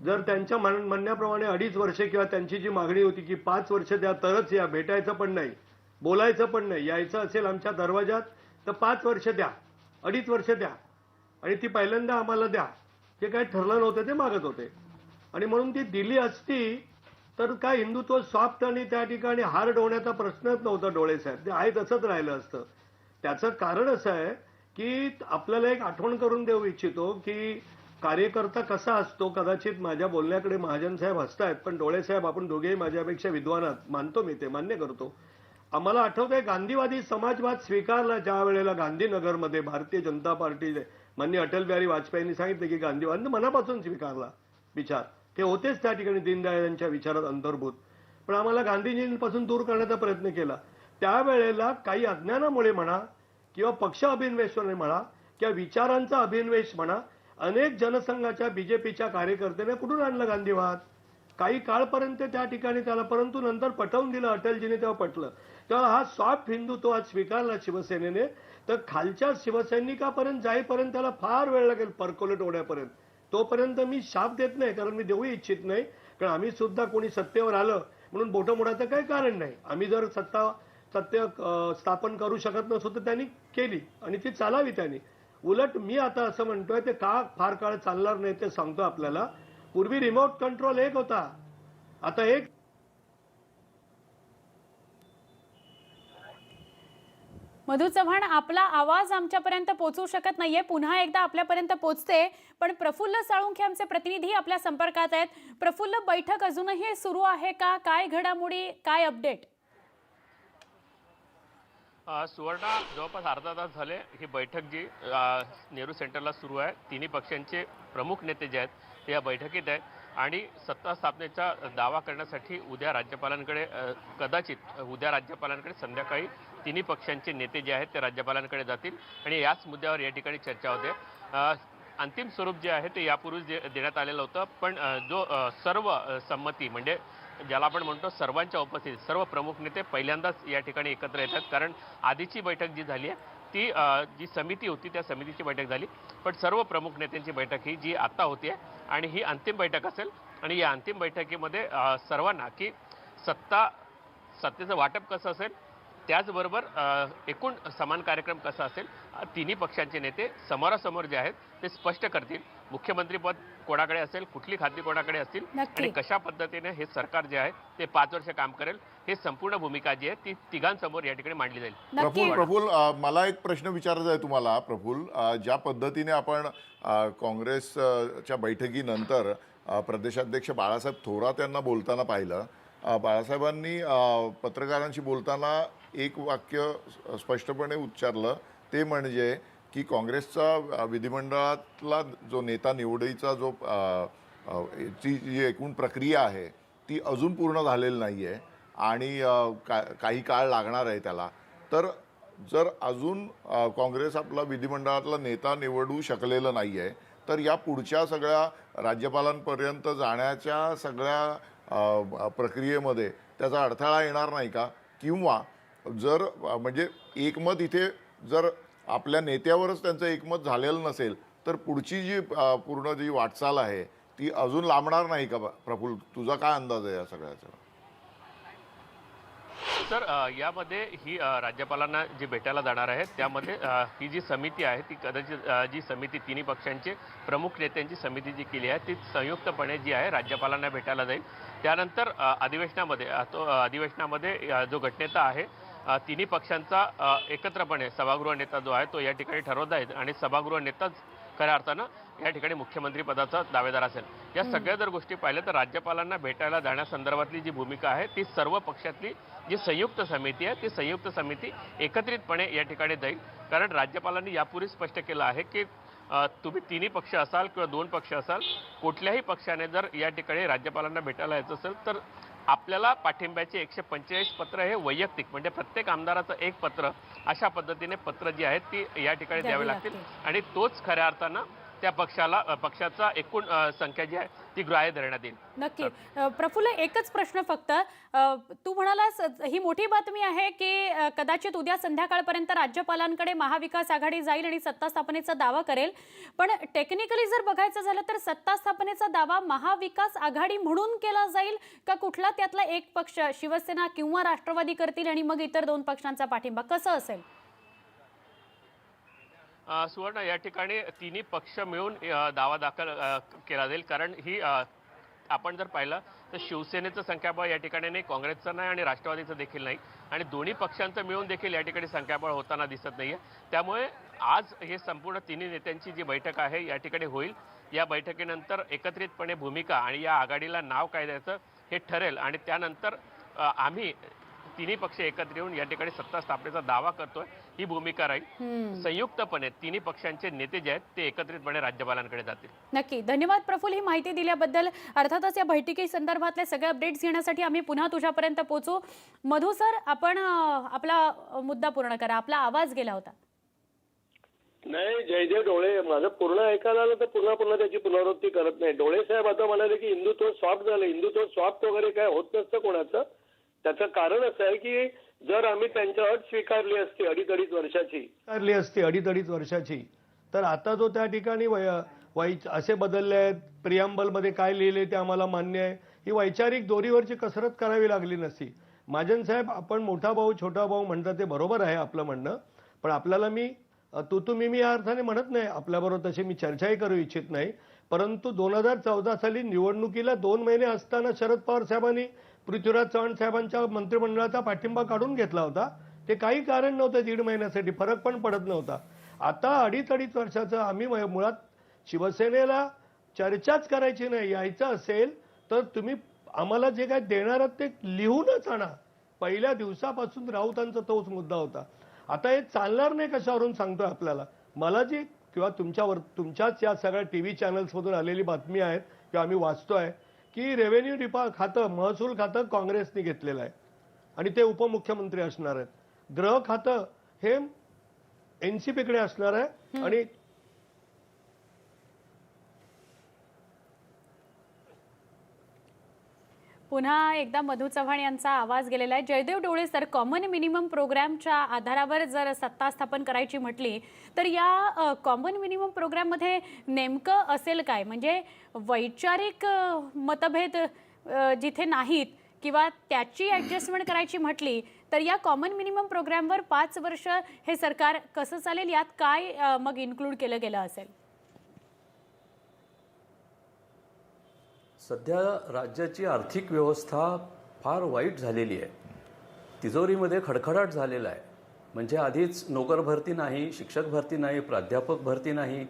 जर त्यांच्या म्हणण्याप्रमाणे 2.5 वर्षे किंवा त्यांची जी मागणी होती की 5 वर्ष द्या तरच या, भेटायचं पण नाही, बोलायचं पण नाही, यायचं असेल आमच्या दरवाजात तर 5 वर्ष द्या, 2.5 वर्ष द्या आणि ती पहिल्यांदा आम्हाला द्या, जे काही ठरलं नव्हतं ते मागत होते आणि म्हणून ती दिली असती तर काय हिंदुत्व सॉफ्ट आणि त्या ठिकाणी हार्ड होण्याचा प्रश्नच नव्हता. डोळे साहेब ते आहे तसंच राहिलं असतं. त्याचं कारण असं आहे की आपल्याला एक आठवण करून देऊ इच्छितो की कार्यकर्ता कसा असतो. कदाचित माझ्या बोलण्याकडे महाजन साहेब हसतायत, पण डोळे साहेब आपण दोघेही माझ्यापेक्षा विद्वान आहात, मानतो मी, ते मान्य करतो. आम्हाला आठवतंय गांधीवादी समाजवाद स्वीकारला ज्या वेळेला गांधीनगरमध्ये भारतीय जनता पार्टी माननीय अटल बिहारी वाजपेयींनी सांगितलं की गांधीवादी मनापासून स्वीकारला विचार, ते होतेच त्या ठिकाणी दीनदयाळ यांच्या विचारात अंतर्भूत, पण आम्हाला गांधीजींपासून दूर करण्याचा प्रयत्न केला. त्यावेळेला काही अज्ञानामुळे म्हणा किंवा पक्ष अभिनिवेशाने म्हणा किंवा विचारांचा अभिनिवेश म्हणा, अनेक जनसंघाच्या बीजेपीच्या कार्यकर्त्यांना कुठून आणलं गांधीवाद. काही काळपर्यंत त्या ठिकाणी त्याला, परंतु नंतर पटवून दिलं अटलजीने, तेव्हा पटलं. तेव्हा हा सॉफ्ट हिंदुत्व आज स्वीकारला शिवसेनेने, तर खालच्या शिवसैनिकापर्यंत जाईपर्यंत त्याला फार वेळ लागेल पर्कोलेट होण्यापर्यंत. तोपर्यंत मी शाप देत नाही, कारण मी देऊ इच्छित नाही. कारण आम्ही सुद्धा कोणी सत्तेवर आलं म्हणून बोटं मोडायचं काही कारण नाही. आम्ही जर सत्य स्थापन करू शकत नसतो तर त्यांनी केली आणि ती चालावी त्यांनी. उलट मी आता असं म्हणतोय ते का फार काळ चालणार नाही ते सांगतो आपल्याला. पूर्वी रिमोट कंट्रोल एक होता, आता एक. मधु चव्हाण, आपला आवाज आमच्यापर्यंत पोहोचू शकत नाहीये, पुन्हा एकदा आपल्यापर्यंत पोहोचते. पण प्रफुल्ल साळुंखे आमचे प्रतिनिधी आपल्या संपर्कात आहेत. प्रफुल्ल, बैठक अजूनही सुरू आहे का? काय घडामोडी, काय अपडेट? सुवर्णा, जवळपास अर्धा तास झाले ही बैठक जी नेहरू सेंटरला सुरू आहे. तिन्ही पक्षांचे प्रमुख नेते जे आहेत ते या बैठकीत आहेत आणि सत्ता स्थापनेचा दावा करण्यासाठी उद्या राज्यपालांकडे संध्याकाळी तिन्ही पक्षांचे नेते जे आहेत ते राज्यपालांकडे जातील आणि याच मुद्द्यावर या ठिकाणी चर्चा होते. अंतिम स्वरूप जे आहे ते यापूर्वीच देण्यात आलेलं होतं, पण जो सर्व संमती म्हणजे ज्याला आपण म्हणतो सर्वांच्या उपस्थितीत सर्व प्रमुख नेते पहिल्यांदाच या ठिकाणी एकत्र येतात. कारण आधीची बैठक जी झाली आहे ती जी समिती होती त्या समितीची बैठक झाली, पण सर्व प्रमुख नेत्यांची बैठक ही जी आता होती आणि ही अंतिम बैठक असेल आणि या अंतिम बैठकीमध्ये सर्वांना की सत्तेचं वाटप कसं असेल, त्याचबरोबर एकूण समान कार्यक्रम कसा असेल, तिन्ही पक्षांचे नेते समोरासमोर जे आहेत ते स्पष्ट करतील. मुख्यमंत्रीपद कोणाकडे असेल, कुठली खाती कोणाकडे असतील आणि कशा पद्धतीने हे सरकार जे आहे ते 5 वर्ष काम करेल, हे संपूर्ण भूमिका जी आहे ती तिघांसमोर या ठिकाणी मांडली जाईल. प्रफुल्ल, मला एक प्रश्न विचारायचा आहे तुम्हाला. प्रफुल्ल, ज्या पद्धतीने आपण काँग्रेसच्या बैठकीनंतर प्रदेशाध्यक्ष बाळासाहेब थोरात यांना बोलताना पाहिलं, बाळासाहेबांनी पत्रकारांशी बोलताना एक वाक्य स्पष्टपणे उच्चारलं, ते म्हणजे की काँग्रेसचा विधिमंडळातला जो नेता निवडीचा जो ची जी एकूण प्रक्रिया आहे ती अजून पूर्ण झालेली नाही आहे आणि काही काळ लागणार आहे त्याला. तर जर अजून काँग्रेस आपला विधिमंडळातला नेता निवडू शकलेलं नाही आहे तर या पुढच्या सगळ्या राज्यपालांपर्यंत जाण्याच्या सगळ्या प्रक्रियेमध्ये त्याचा अडथळा येणार नाही का? किंवा जर म्हणजे एकमत इथे जर आपल्या नेत्यावरच त्यांचं एकमत झालेलं नसेल तर पुढची जी पूर्ण जी वाटचाल आहे ती अजून लांबणार नाही का? प्रफुल्ल, तुझा काय अंदाज आहे या सगळ्याचा? तर यामध्ये ही राज्यपालांना जी भेटायला जाणार आहेत त्यामध्ये ही जी समिती आहे ती कदाचित जी समिती तिन्ही पक्षांचे प्रमुख नेत्यांची समिती जी केली आहे ती संयुक्तपणे जी आहे राज्यपालांना भेटायला जाईल. त्यानंतर अधिवेशनामध्ये जो गटनेता आहे तिन्ही पक्षांचा एकत्रपणे सभागृह नेता जो आहे तो या ठिकाणी ठरवता येईल आणि सभागृह नेताच खऱ्या अर्थानं या ठिकाणी मुख्यमंत्री पदाचा दावेदार असेल. या सगळ्या जर गोष्टी पाहिल्या तर राज्यपालांना भेटायला जाण्यासंदर्भातली जी भूमिका आहे ती सर्व पक्षातली जी संयुक्त समिती आहे ती संयुक्त समिती एकत्रितपणे या ठिकाणी जाईल. कारण राज्यपालांनी यापूर्वी स्पष्ट केलं आहे की तुम्ही तिन्ही पक्ष असाल किंवा दोन पक्ष असाल कुठल्याही पक्षाने जर या ठिकाणी राज्यपालांना भेटायला यायचं असेल तर आपल्याला पाठिंब्याचे 145 पत्र हे वैयक्तिक म्हणजे प्रत्येक आमदाराचं एक पत्र अशा पद्धतीने पत्र जी आहेत ती या ठिकाणी द्यावी लागतील आणि तोच खऱ्या अर्थानं त्या पक्षाचा एकूण संख्या जी आहे ती ग्राह्य धरण्यात येईल. नक्की. प्रफुल्ल, एकच प्रश्न फक्त. तू म्हणालास ही मोठी बातमी आहे की कदाचित उद्या संध्याकाळपर्यंत राज्यपालांकडे महाविकास आघाडी जाईल आणि सत्ता स्थापनेचा दावा करेल. पण टेक्निकली जर बघायचं झालं तर सत्ता स्थापनेचा दावा महाविकास आघाडी म्हणून केला जाईल का कुठला त्यातला एक पक्ष शिवसेना किंवा राष्ट्रवादी करतील आणि मग इतर दोन पक्षांचा पाठिंबा कसं असेल? सुवर्ण, या ठिकाणी तिन्ही पक्ष मिळून दावा दाखल केला जाईल. कारण ही आपण जर पाहिलं तर शिवसेनेचं संख्याबळ या ठिकाणी नाही, काँग्रेसचं नाही आणि राष्ट्रवादीचं देखील नाही आणि दोन्ही पक्षांचं मिळून देखील या ठिकाणी संख्याबळ होताना दिसत नाहीये. त्यामुळे आज हे संपूर्ण तिन्ही नेत्यांची जी बैठक आहे या ठिकाणी होईल. या बैठकीनंतर एकत्रितपणे भूमिका आणि या आघाडीला नाव काय द्यायचं हे ठरेल आणि त्यानंतर आम्ही तिन्ही पक्ष एकत्र येऊन या ठिकाणी सत्ता स्थापनेचा दावा करतोय ही भूमिका राहील. संयुक्तपणे तिन्ही पक्षांचे नेते जे आहेत ते एकत्रितपणे राज्यपालांकडे जातील. नक्की. धन्यवाद प्रफुल्ल ही माहिती दिल्याबद्दल. अर्थातच या बैठकी संदर्भातले सगळे अपडेट्स घेण्यासाठी आम्ही पुन्हा तुझ्यापर्यंत पोहोचू. मधु सर, आपण आपला मुद्दा पूर्ण करा. आपला आवाज गेला होता. नाही, जयदेव डोळे माझं पूर्ण ऐकायला आलं तर पुन्हा त्याची पुनरावृत्ती करत नाही. डोळे साहेब आता म्हणाले की हिंदुत्व सॉफ्ट झालं. हिंदुत्व सॉफ्ट वगैरे काय होत नसतं कोणाचं. त्याचं कारण असं आहे की जर आम्ही त्यांच्या अट स्वीकारली असती अडीच वर्षाची तर आता जो त्या ठिकाणी असे बदलले आहेत, प्रियांबलमध्ये काय लिहिले ते आम्हाला मान्य आहे. ही वैचारिक दोरीवरची कसरत करावी लागली नसती. महाजन साहेब, आपण मोठा भाऊ छोटा भाऊ म्हणता ते बरोबर आहे आपलं म्हणणं, पण आपल्याला मी तू मी या अर्थाने म्हणत नाही, आपल्याबरोबर तशी मी चर्चाही करू इच्छित नाही. परंतु 2014 साली निवडणुकीला 2 महिने असताना शरद पवार साहेबांनी पृथ्वीराज चव्हाण साहेबांच्या मंत्रिमंडळाचा पाठिंबा काढून घेतला होता. ते काही कारण नव्हतं, 1.5 महिन्यासाठी फरक पण पडत नव्हता. आता अडीच वर्षाचं आम्ही मुळात शिवसेनेला चर्चाच करायची नाही. यायचं असेल तर तुम्ही आम्हाला जे काय देणार आहात ते लिहूनच आणा. पहिल्या दिवसापासून राऊतांचा तोच मुद्दा होता. आता हे चालणार नाही कशावरून सांगतोय आपल्याला. मला जी किंवा तुमच्याच या सगळ्या टीव्ही चॅनल्समधून आलेली बातमी आहेत किंवा आम्ही वाचतोय की रेव्हेन्यू खातं, महसूल खातं काँग्रेसने घेतलेलं आहे आणि ते उपमुख्यमंत्री असणार आहेत. गृह खातं हे एनसीपीकडे असणार आहे आणि पुन्हा एकदा मधु चव्हाण यांचा आवाज गेलेला आहे. जयदेव डोळे सर, कॉमन मिनिमम प्रोग्रामच्या आधारावर जर सत्ता स्थापन करायची म्हटली तर या कॉमन मिनिमम प्रोग्राममध्ये नेमकं असेल काय? म्हणजे वैचारिक मतभेद जिथे नाहीत किंवा त्याची ॲडजस्टमेंट करायची म्हटली तर या कॉमन मिनिमम प्रोग्रामवर 5 वर्ष हे सरकार कसं चालेल, यात काय मग इन्क्लूड केलं गेलं असेल? सध्या राज्याची आर्थिक व्यवस्था फार वाईट झालेली आहे. तिजोरीमध्ये खडखडाट झालेला आहे. म्हणजे आधीच नोकर भरती नाही, शिक्षक भरती नाही, प्राध्यापक भरती नाही,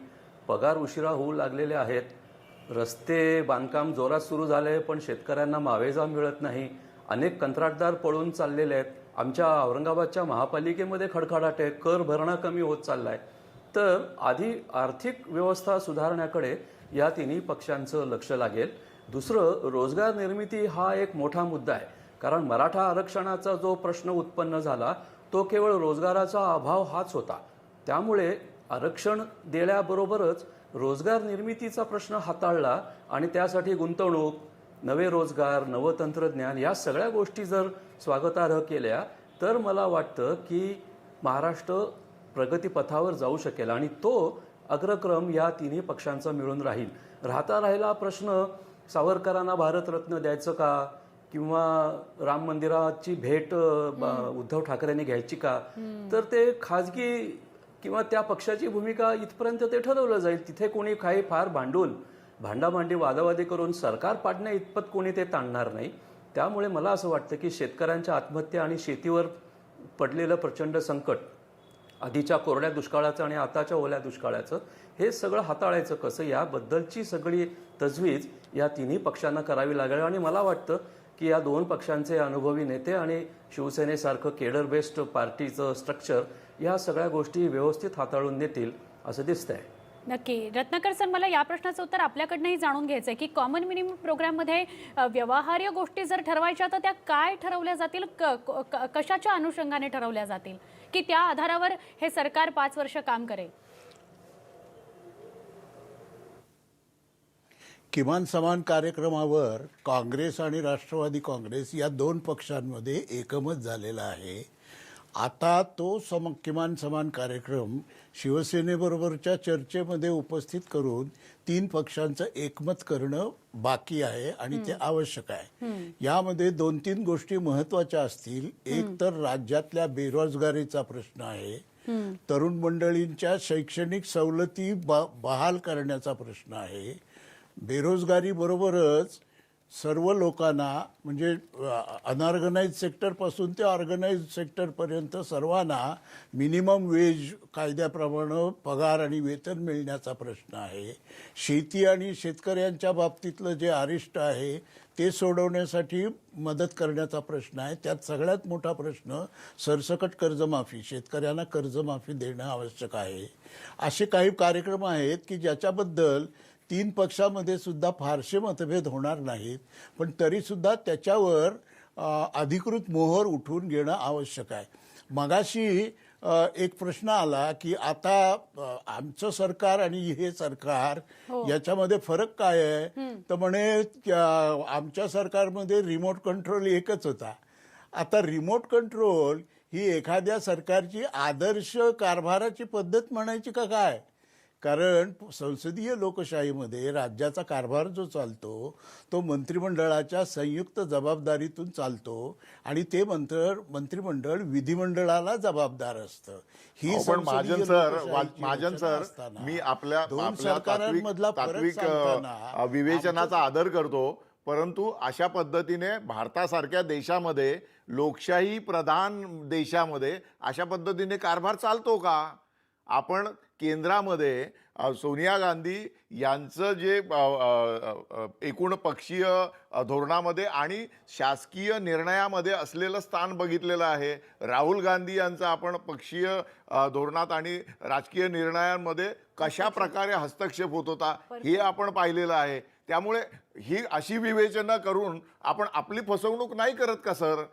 पगार उशिरा होऊ लागलेले आहेत, रस्ते बांधकाम जोरात सुरू झाले पण शेतकऱ्यांना मावेजा मिळत नाही, अनेक कंत्राटदार पळून चाललेले आहेत. आमच्या औरंगाबादच्या महापालिकेमध्ये खडखडाट आहे, कर भरणा कमी होत चाललाय. तर आधी आर्थिक व्यवस्था सुधारण्याकडे या तिन्ही पक्षांचं लक्ष लागेल. दुसरं, रोजगार निर्मिती हा एक मोठा मुद्दा आहे. कारण मराठा आरक्षणाचा जो प्रश्न उत्पन्न झाला तो केवळ रोजगाराचा अभाव हाच होता. त्यामुळे आरक्षण देण्याबरोबरच रोजगार निर्मितीचा प्रश्न हाताळला आणि त्यासाठी गुंतवणूक, नवे रोजगार, नवं तंत्रज्ञान या सगळ्या गोष्टी जर स्वागतार्ह केल्या तर मला वाटतं की महाराष्ट्र प्रगतीपथावर जाऊ शकेल आणि तो अग्रक्रम या तिन्ही पक्षांचा मिळून राहील. राहिला प्रश्न सावरकरांना भारतरत्न द्यायचं का किंवा राम मंदिराची भेट उद्धव ठाकरेंनी घ्यायची का, तर ते खाजगी किंवा त्या पक्षाची भूमिका इथपर्यंत ते ठरवलं जाईल. तिथे कोणी काही फार भांडाभांडी वादावादी करून सरकार पाडण्या इतपत कोणी ते ताणणार नाही. त्यामुळे मला असं वाटतं की शेतकऱ्यांच्या आत्महत्या आणि शेतीवर पडलेलं प्रचंड संकट, आधीच्या कोरड्या दुष्काळाचं आणि आताच्या ओल्या दुष्काळाचं, हे सगळं हाताळायचं कसं याबद्दलची सगळी तजवीज या तिन्ही पक्षांना करावी लागेल. आणि मला वाटतं की या दोन पक्षांचे अनुभवी नेते आणि शिवसेनेसारखं केडर बेस्ड पार्टीचं स्ट्रक्चर या सगळ्या गोष्टी व्यवस्थित हाताळून नेतील असं दिसतंय. नक्की. रत्नाकर सर, मला या प्रश्नाचं उत्तर आपल्याकडनंही जाणून घ्यायचं आहे की कॉमन मिनिमम प्रोग्राममध्ये व्यवहार्य गोष्टी जर ठरवायच्या तर त्या काय ठरवल्या जातील, कशाच्या अनुषंगाने ठरवल्या जातील, की त्या आधारावर हे सरकार 5 वर्ष काम करेल? किमान समान कार्यक्रमावर काँग्रेस आणि राष्ट्रवादी काँग्रेस या दोन पक्षांमध्ये एकमत झालेला आहे. आता तो किमान समान कार्यक्रम शिवसेनेबरोबरच्या चर्चेमध्ये उपस्थित करून 3 पक्षांचं एकमत करणं बाकी आहे आणि ते आवश्यक आहे. यामध्ये 2-3 गोष्टी महत्वाच्या असतील. एक तर राज्यातल्या बेरोजगारीचा प्रश्न आहे, तरुण मंडळींच्या शैक्षणिक सवलती बहाल करण्याचा प्रश्न आहे. बेरोजगारी बरोबरच सर्व लोकांना, म्हणजे अनऑर्गनाइज सेक्टरपासून ते ऑर्गनाइज सेक्टरपर्यंत सर्वांना मिनिमम वेज कायद्याप्रमाणे पगार आणि वेतन मिळण्याचा प्रश्न आहे. शेती आणि शेतकऱ्यांच्या बाबतीतलं जे अरिष्ट आहे ते सोडवण्यासाठी मदत करण्याचा प्रश्न आहे. त्यात सगळ्यात मोठा प्रश्न सरसकट कर्जमाफी, शेतकऱ्यांना कर्जमाफी देणं आवश्यक आहे. असे काही कार्यक्रम आहेत की ज्याच्याबद्दल 3 पक्षामध्ये सुद्धा फारसे मतभेद होणार नाहीत, पण तरीसुद्धा त्याच्यावर अधिकृत मोहर उठवून घेणं आवश्यक आहे. मगाशी एक प्रश्न आला की आता आमचं सरकार आणि हे सरकार याच्यामध्ये फरक काय आहे, तर म्हणे आमच्या सरकारमध्ये रिमोट कंट्रोल एकच होता. आता रिमोट कंट्रोल ही एखाद्या सरकारची आदर्श कारभाराची पद्धत म्हणायची का काय? कारण संसदीय लोकशाहीमध्ये राज्याचा कारभार जो चालतो तो मंत्रिमंडळाच्या संयुक्त जबाबदारीतून चालतो आणि ते मंत्रिमंडळ विधिमंडळाला जबाबदार असतं. ही पण महाजन सर, मी आपल्या तात्विक विवेचनाचा आदर करतो, परंतु अशा पद्धतीने भारतासारख्या देशामध्ये, लोकशाही प्रधान देशामध्ये अशा पद्धतीने कारभार चालतो का? आपण केंद्रामध्ये सोनिया गांधी यांचं जे एकूण पक्षीय धोरणामध्ये आणि शासकीय निर्णयामध्ये असलेलं स्थान बघितलेलं आहे. राहुल गांधी यांचं आपण पक्षीय धोरणात आणि राजकीय निर्णयांमध्ये कशा प्रकारे हस्तक्षेप होत होता हे आपण पाहिलेलं आहे. त्यामुळे ही अशी विवेचना करून आपण आपली फसवणूक नाही करत का सर?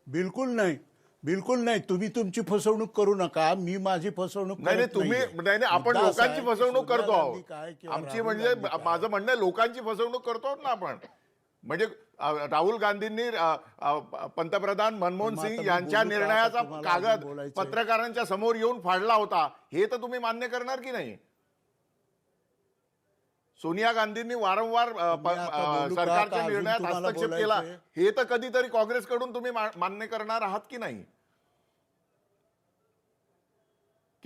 बिलकुल नाही, बिलकुल नाही. तुम्ही तुमची फसवणूक करू नका, मी माझी फसवणूक नाही. तुम्ही नाही, आपण लोकांची फसवणूक करतो आहोत. आमची म्हणजे माझं म्हणणं आहे, लोकांची फसवणूक करतो आहोत ना आपण. म्हणजे राहुल गांधींनी पंतप्रधान मनमोहन सिंग यांच्या निर्णयाचा कागद पत्रकारांच्या समोर येऊन फाडला होता, हे तर तुम्ही मान्य करणार की नाही? सोनिया गांधींनी वारंवार सरकारच्या निर्णयात हस्तक्षेप केला, हे तर कधीतरी काँग्रेसकडून तुम्ही मान्य करणार आहात की नाही?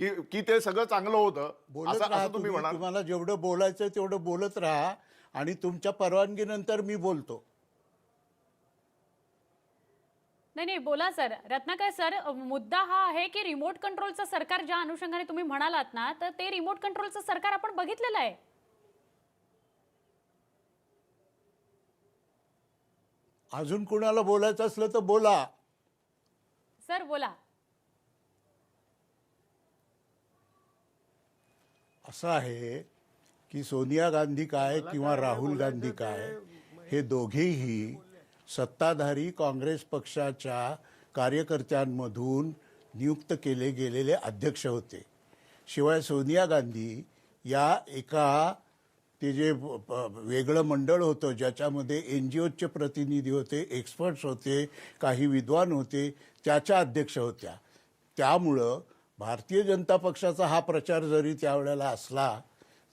की ते सगळं चांगलं होतं असं तुम्ही म्हणाल? तुम्हाला जेवढं बोलायचं तेवढं बोलत राहा आणि तुमच्या परवानगीनंतर मी बोलतो. नाही, बोला सर. रत्नाकर सर, मुद्दा हा आहे की रिमोट कंट्रोलचं सरकार ज्या अनुषंगाने तुम्ही म्हणालात ना, तर ते रिमोट कंट्रोलचं सरकार आपण बघितलेलं आहे. अजून कुणाला बोलायचं असलं तर बोला. सर बोला. असं आहे की सोनिया गांधी काय किंवा राहुल गांधी काय, हे दोघेही सत्ताधारी काँग्रेस पक्षाच्या कार्यकर्त्यांमधून नियुक्त केले गेलेले अध्यक्ष होते. शिवाय सोनिया गांधी या एका ते जे वेगळं मंडळ होतं ज्याच्यामध्ये NGOचे प्रतिनिधी होते, एक्सपर्ट्स होते, काही विद्वान होते, त्याच्या अध्यक्ष होत्या. त्यामुळं भारतीय जनता पक्षाचा हा प्रचार जरी त्यावेळेला असला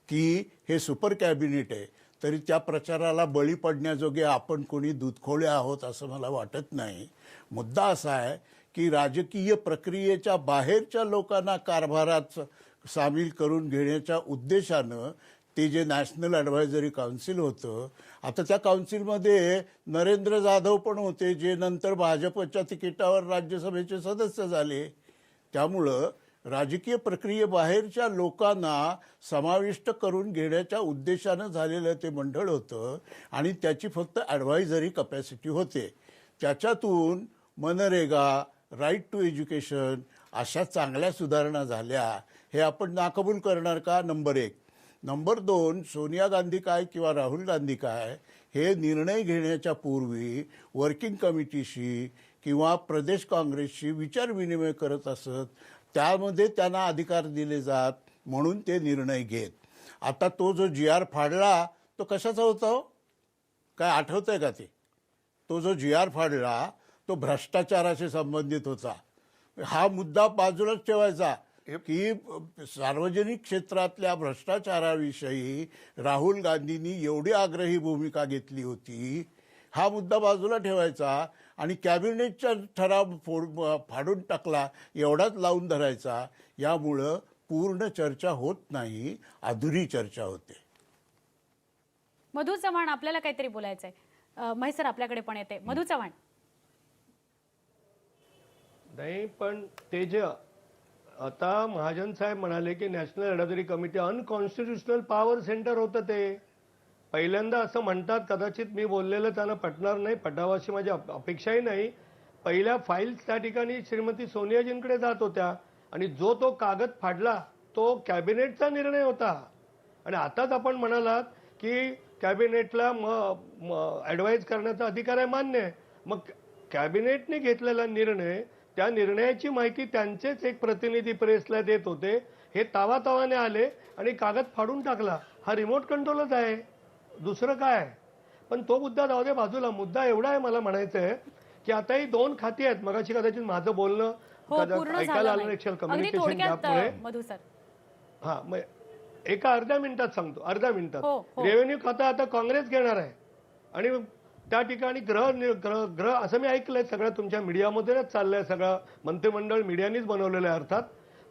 की हे सुपर कॅबिनेट आहे, तरी त्या प्रचाराला बळी पडण्याजोगे आपण कोणी दूधखोळे आहोत असं मला वाटत नाही. मुद्दा असा आहे की राजकीय प्रक्रियेच्या बाहेरच्या लोकांना कारभारात सामील करून घेण्याच्या उद्देशानं ते जे नॅशनल ॲडव्हायझरी काउन्सिल होतं, आता त्या काउन्सिलमध्ये नरेंद्र जाधव पण होते, जे नंतर भाजपच्या तिकिटावर राज्यसभेचे सदस्य झाले. त्यामुळं राजकीय प्रक्रियेबाहेरच्या लोकांना समाविष्ट करून घेण्याच्या उद्देशानं झालेलं ते मंडळ होतं आणि त्याची फक्त ॲडव्हायझरी कपॅसिटी होते. त्याच्यातून मनरेगा, राईट टू एज्युकेशन अशा चांगल्या सुधारणा झाल्या, हे आपण नाकबूल करणार का? नंबर 1. नंबर 2, सोनिया गांधी काय किंवा राहुल गांधी काय हे निर्णय घेण्याच्या पूर्वी वर्किंग कमिटीशी किंवा प्रदेश काँग्रेसशी विचारविनिमय करत असत. त्यामध्ये त्यांना अधिकार दिले जात म्हणून ते निर्णय घेत. आता तो जो GR फाडला तो कशाचा होता हो? काय आठवतंय का ते? तो जो GR फाडला तो भ्रष्टाचाराशी संबंधित होता. हा मुद्दा बाजूलाच ठेवायचा की सार्वजनिक क्षेत्रातल्या भ्रष्टाचाराविषयी राहुल गांधींनी एवढी आग्रही भूमिका घेतली होती, हा मुद्दा बाजूला ठेवायचा आणि कॅबिनेटचा ठराव फाडून टाकला एवढाच लावून धरायचा. यामुळं पूर्ण चर्चा होत नाही, अधुरी चर्चा होते. मधु चव्हाण आपल्याला काहीतरी बोलायचंय. महेश सर आपल्याकडे पण येते. मधु चव्हाण. नाही, पण ते जे आता महाजन साहेब म्हणाले की national advisory committee unconstitutional power centre होतं. ते पहिल्यांदा असं म्हणतात, कदाचित मी बोललेलं त्यांना पटणार नाही, पटावं अशी माझी अपेक्षाही नाही. पहिल्या फाईल्स त्या ठिकाणी श्रीमती सोनियाजींकडे जात होत्या आणि जो तो कागद फाडला तो कॅबिनेटचा निर्णय होता. आणि आताच आपण म्हणालात की कॅबिनेटला ॲडवाईज करण्याचा अधिकार आहे, मान्य आहे. मग कॅबिनेटने घेतलेला निर्णय, त्या निर्णयाची माहिती त्यांचेच एक प्रतिनिधी प्रेसला देत होते. हे तावातावाने आले आणि कागद फाडून टाकला. हा रिमोट कंट्रोलच आहे, दुसरं काय? पण तो मुद्दा जाऊ दे बाजूला. मुद्दा एवढा आहे, मला म्हणायचं आहे की आता ही 2 खाती आहेत. मगाशी कदाचित माझं बोलणं ऐकायला आलं नसेल कम्युनिकेशन गॅपमुळे. मधु सर हा, मग एका अर्ध्या मिनिटात सांगतो, अर्ध्या मिनिटात. हो, हो. रेव्हेन्यू खातं आता काँग्रेस घेणार आहे आणि त्या ठिकाणी ग्रह असं मी ऐकलंय, सगळं तुमच्या मीडियामध्येच चाललंय, सगळं मंत्रिमंडळ मीडियानीच बनवलेलं आहे अर्थात.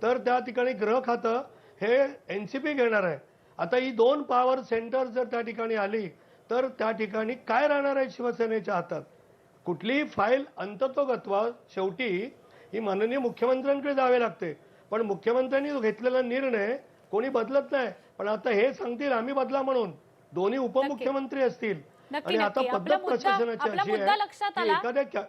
तर त्या ठिकाणी गृह खातं हे NCP घेणार आहे. आता ही 2 पॉवर सेंटर जर त्या ठिकाणी आली तर त्या ठिकाणी काय राहणार आहे शिवसेनेच्या हातात? कुठलीही फाईल अंततोगत्वा शेवटी ही माननीय मुख्यमंत्र्यांकडे जावे लागते. पण मुख्यमंत्र्यांनी घेतलेला निर्णय कोणी बदलत नाही. पण आता हे सांगतील आम्ही बदला म्हणून, दोन्ही उपमुख्यमंत्री असतील. नक्की, आणि आता नक्की. पद्धत प्रशासनाची आपला अशी मुद्दा आहे लक्षात की आला. एखाद्या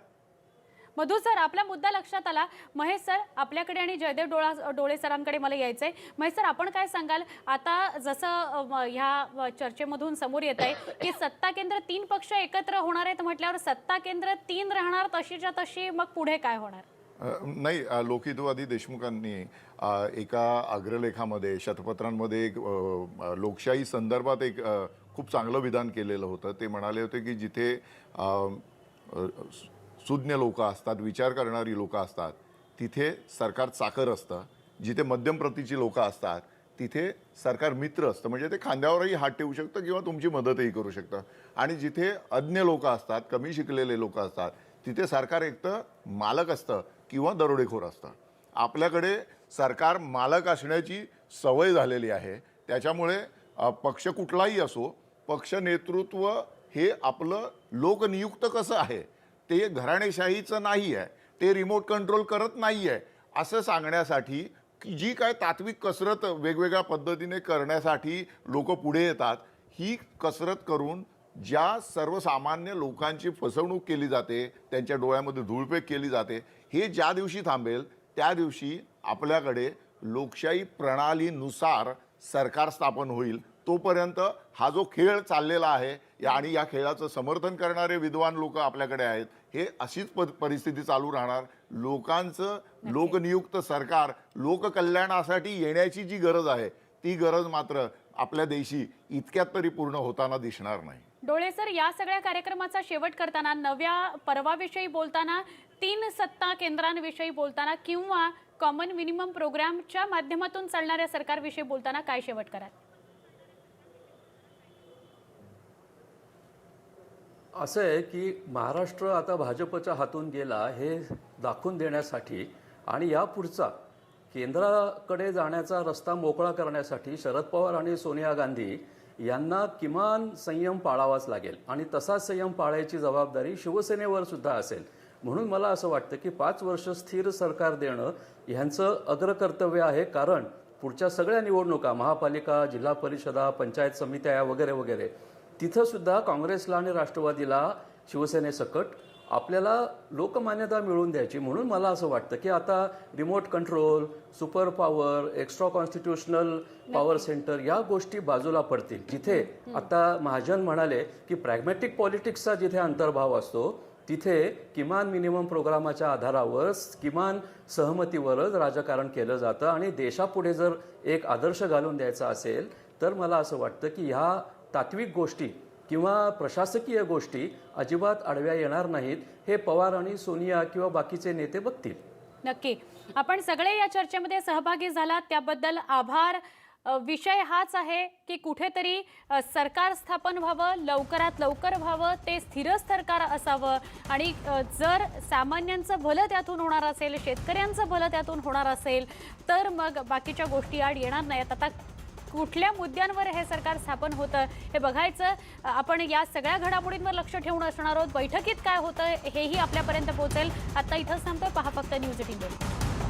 मधु सर आपला मुद्दा लक्षात आला. महेश सर आपल्याकडे आणि जयदेव डोळे सरांकडे मला यायचंय. महेश सर आपण काय सांगाल? आता जसं ह्या चर्चेमधून समोर येत आहे की सत्ता केंद्र 3 पक्ष एकत्र होणार आहेत म्हटल्यावर सत्ता केंद्र 3 राहणार तशीच्या तशी, मग पुढे काय होणार? नाही, लोकहितवादी देशमुखांनी एका अग्रलेखामध्ये शतपत्रांमध्ये एक लोकशाही संदर्भात एक खूप चांगलं विधान केलेलं होतं. ते म्हणाले होते की जिथे सुज्ञ लोक असतात, विचार करणारी लोक असतात, तिथे सरकार चाकर असतं. जिथे मध्यम प्रतीची लोक असतात तिथे सरकार मित्र असतं, म्हणजे ते खांद्यावरही हात ठेवू शकतं किंवा तुमची मदतही करू शकतं. आणि जिथे अज्ञ लोक असतात, कमी शिकलेले लोक असतात, तिथे सरकार एकतर मालक असतं किंवा दरोडेखोर असतं. आपल्याकडे सरकार मालक असण्याची सवय झालेली आहे. त्याच्यामुळे पक्ष कुठलाही असो, पक्ष नेतृत्व हे आपलं लोकनियुक्त कसं आहे, ते घराणेशाहीचं नाही आहे, ते रिमोट कंट्रोल करत नाही आहे असं सांगण्यासाठी जी काय तात्विक कसरत वेगवेगळ्या पद्धतीने करण्यासाठी लोक पुढे येतात, ही कसरत करून ज्या सर्वसामान्य लोकांची फसवणूक केली जाते, त्यांच्या डोळ्यामध्ये धूळफेक केली जाते, हे ज्या दिवशी थांबेल त्या दिवशी आपल्याकडे लोकशाही प्रणालीनुसार सरकार स्थापन होईल. तोपर्यंत हा जो खेळ चाललेला आहे आणि या खेळाचं समर्थन करणारे विद्वान लोक आपल्याकडे आहेत, हे अशीच परिस्थिती चालू राहणार. लोकांचं लोकनियुक्त सरकार लोककल्याणासाठी येण्याची जी गरज आहे, ती गरज मात्र आपल्या देशी इतक्यात तरी पूर्ण होताना दिसणार नाही. डोळे सर, या सगळ्या कार्यक्रमाचा शेवट करताना, नव्या पर्वाविषयी बोलताना, 3 सत्ता केंद्रांविषयी बोलताना किंवा कॉमन मिनिमम प्रोग्रामच्या माध्यमातून चालणाऱ्या सरकारविषयी बोलताना काय शेवट कराल? असं आहे की महाराष्ट्र आता भाजपच्या हातून गेला हे दाखवून देण्यासाठी आणि यापुढचा केंद्राकडे जाण्याचा रस्ता मोकळा करण्यासाठी शरद पवार आणि सोनिया गांधी यांना किमान संयम पाळावाच लागेल आणि तसाच संयम पाळायची जबाबदारी शिवसेनेवर सुद्धा असेल. म्हणून मला असं वाटतं की 5 वर्ष स्थिर सरकार देणं ह्यांचं अग्रकर्तव्य आहे. कारण पुढच्या सगळ्या निवडणुका महापालिका, जिल्हा परिषदा, पंचायत समित्या वगैरे वगैरे तिथं सुद्धा काँग्रेसला आणि राष्ट्रवादीला शिवसेनेसकट आपल्याला लोकमान्यता मिळवून द्यायची. म्हणून मला असं वाटतं की आता remote control, super power, extra constitutional power centre या गोष्टी बाजूला पडतील. जिथे आता महाजन म्हणाले की प्रॅग्मॅटिक पॉलिटिक्सचा जिथे अंतर्भाव असतो तिथे किमान मिनिमम प्रोग्रामाच्या आधारावर किमान सहमतीवरच राजकारण केलं जातं आणि देशापुढे जर एक आदर्श घालून द्यायचा असेल तर मला असं वाटतं की ह्या तात्विक गोष्टी किंवा प्रशासकीय गोष्टी अजिबात आडव्या येणार नाहीत. हे पवार आणि सोनिया किंवा बाकीचे नेते बघतील. नक्की. आपण सगळे या चर्चेमध्ये सहभागी झालात त्याबद्दल आभार. विषय हाच आहे की कुठेतरी सरकार स्थापन व्हावं, लवकरात लवकर व्हावं, ते स्थिर सरकार असावं आणि जर सामान्यांचं भलं त्यातून होणार असेल, शेतकऱ्यांचं भलं त्यातून होणार असेल तर मग बाकीच्या गोष्टी आड येणार नाहीत. आता कुठल्या मुद्द्यांवर हे सरकार स्थापन होतं हे बघायचं. आपण या सगळ्या घडामोडींवर लक्ष ठेवून असणार आहोत. बैठकीत काय होतं हेही आपल्यापर्यंत पोहोचेल. आता इथंच थांबतोय. पहा फक्त न्यूज 18.